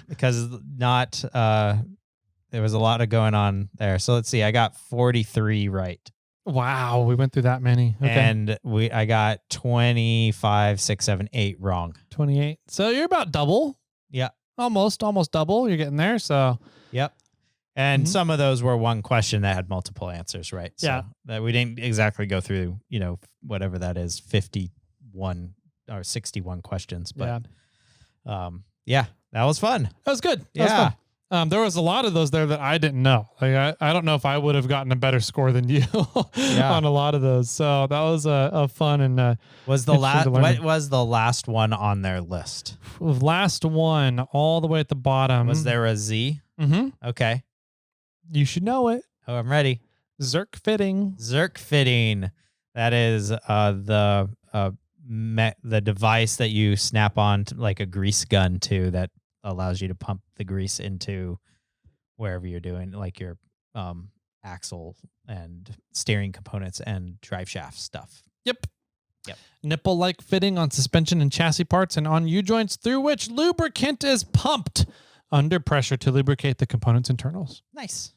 because there was a lot of going on there. So let's see. I got 43 right. Wow, we went through that many. Okay. And I got 25, 6, 7, 8 wrong. 28. So you're about double. Yeah. Almost double. You're getting there. So yep. And some of those were one question that had multiple answers, right? Yeah. So that we didn't exactly go through, whatever that is, 51 or 61 questions. But yeah, that was fun. That was good. Yeah. That was fun. There was a lot of those there that I didn't know. Like I don't know if I would have gotten a better score than you on a lot of those. So that was a fun and what was the last one on their list? Last one, all the way at the bottom. Was there a Z? Mm-hmm. Okay. You should know it. Oh, I'm ready. Zerk fitting. Zerk fitting. That is the device that you snap on to, like a grease gun to, that allows you to pump the grease into wherever you're doing, like your axle and steering components and drive shaft stuff. Yep. Nipple-like fitting on suspension and chassis parts and on U-joints through which lubricant is pumped under pressure to lubricate the component's internals. Nice.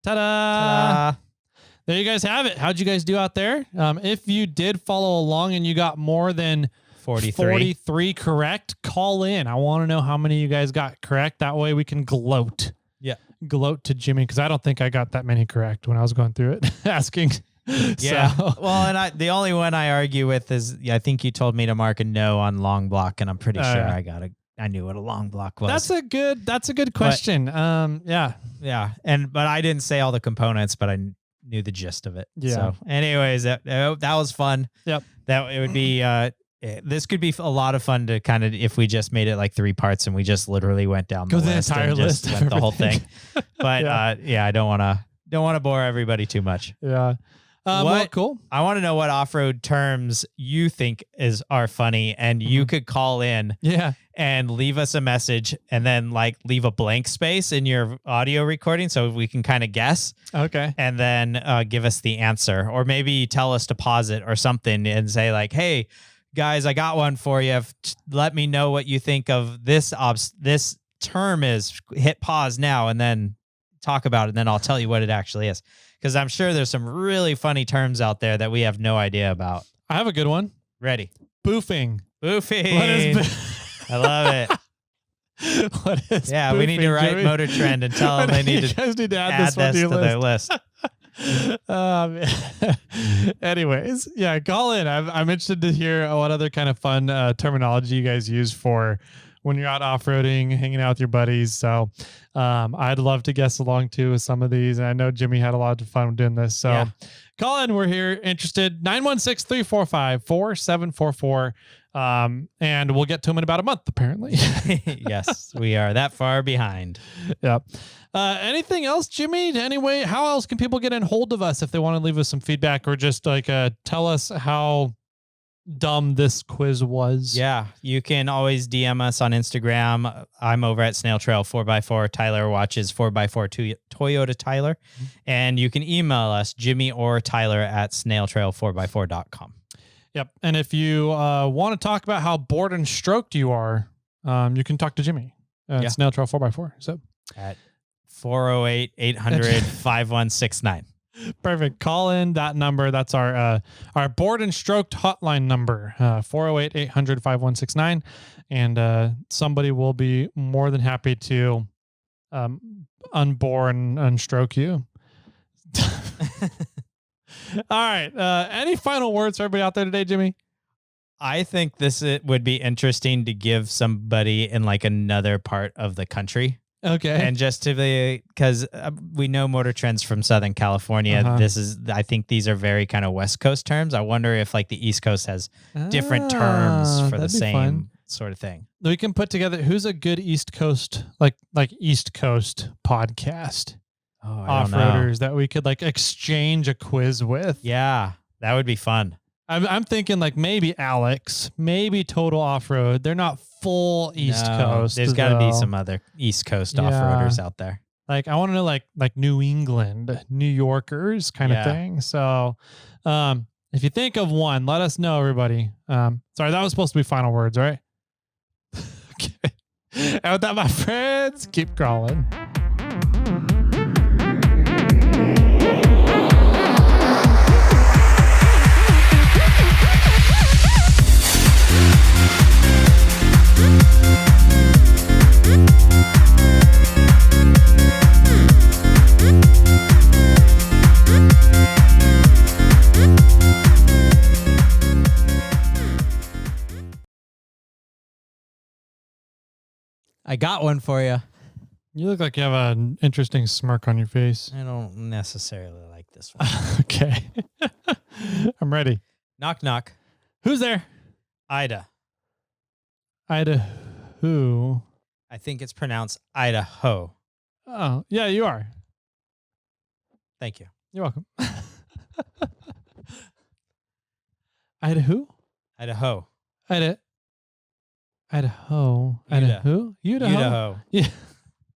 Ta-da! Ta-da. There you guys have it. How'd you guys do out there? If you did follow along and you got more than 43 correct, call in. I want to know how many you guys got correct. That way we can gloat. Yeah. Gloat to Jimmy, because I don't think I got that many correct when I was going through it, asking. Yeah. So. Well, and the only one I argue with is, I think you told me to mark a no on long block, and I'm pretty sure I knew what a long block was. That's a good question. Yeah. Yeah. But I didn't say all the components, but I knew the gist of it. Yeah. So anyways, that was fun. Yep. That it would be, this could be a lot of fun to kind of, if we just made it like 3 parts and we just literally went down the list, entire and list, went the whole thing. But I don't want to bore everybody too much. Yeah. Well, cool. I want to know what off-road terms you think are funny, and you could call in and leave us a message, and then like leave a blank space in your audio recording so we can kind of guess. Okay. And then give us the answer, or maybe tell us to pause it or something and say like, hey, guys, I got one for you. Let me know what you think of this term is. Hit pause now and then talk about it, and then I'll tell you what it actually is. Because I'm sure there's some really funny terms out there that we have no idea about. I have a good one. Ready. Boofing. Boofing. What is I love it. What is boofing, we need to write Joey? MotorTrend and tell them they need to add this to their list. Anyways, yeah, call in. I'm interested to hear what other kind of fun terminology you guys use for when you're out off-roading, hanging out with your buddies. So I'd love to guess along too with some of these. And I know Jimmy had a lot of fun doing this. So call in. We're here interested. 916-345-4744. And we'll get to them in about a month, apparently. Yes, we are that far behind. Yep. Anything else, Jimmy? Anyway, how else can people get in hold of us if they want to leave us some feedback or just like tell us how dumb this quiz was? Yeah, you can always DM us on Instagram. I'm over at SnailTrail4x4. Tyler watches 4x4 Toyota Tyler. And you can email us, Jimmy or Tyler, at snailtrail4x4.com. Yep. And if you want to talk about how bored and stroked you are, you can talk to Jimmy at SnailTrail4x4. So at 408-800-5169. Perfect. Call in that number. That's our bored and stroked hotline number, 408-800-5169. And somebody will be more than happy to unbore and unstroke you. All right. Any final words for everybody out there today, Jimmy? I think it would be interesting to give somebody in like another part of the country. Okay. And just to be, because we know MotorTrends from Southern California. I think these are very kind of West Coast terms. I wonder if like the East Coast has different terms for the same sort of thing. We can put together who's a good East Coast, like East Coast podcast. Off-roaders that we could like exchange a quiz with. Yeah, that would be fun. I'm thinking like maybe Alex, maybe Total Off-Road. They're not full East Coast. There's got to be some other East Coast off-roaders out there. Like I want to know like New England, New Yorkers kind of thing. So If you think of one, let us know, everybody. Sorry, that was supposed to be final words, right? Okay. And with that, my friends, keep crawling. I got one for you. You look like you have an interesting smirk on your face. I don't necessarily like this one. Okay. I'm ready. Knock, knock. Who's there? Ida. Ida who? I think it's pronounced Idaho. Oh, yeah, you are. Thank you. You're welcome. Ida who? Idaho. Idaho. Uda. Ida who? Idaho. Idaho. Yeah.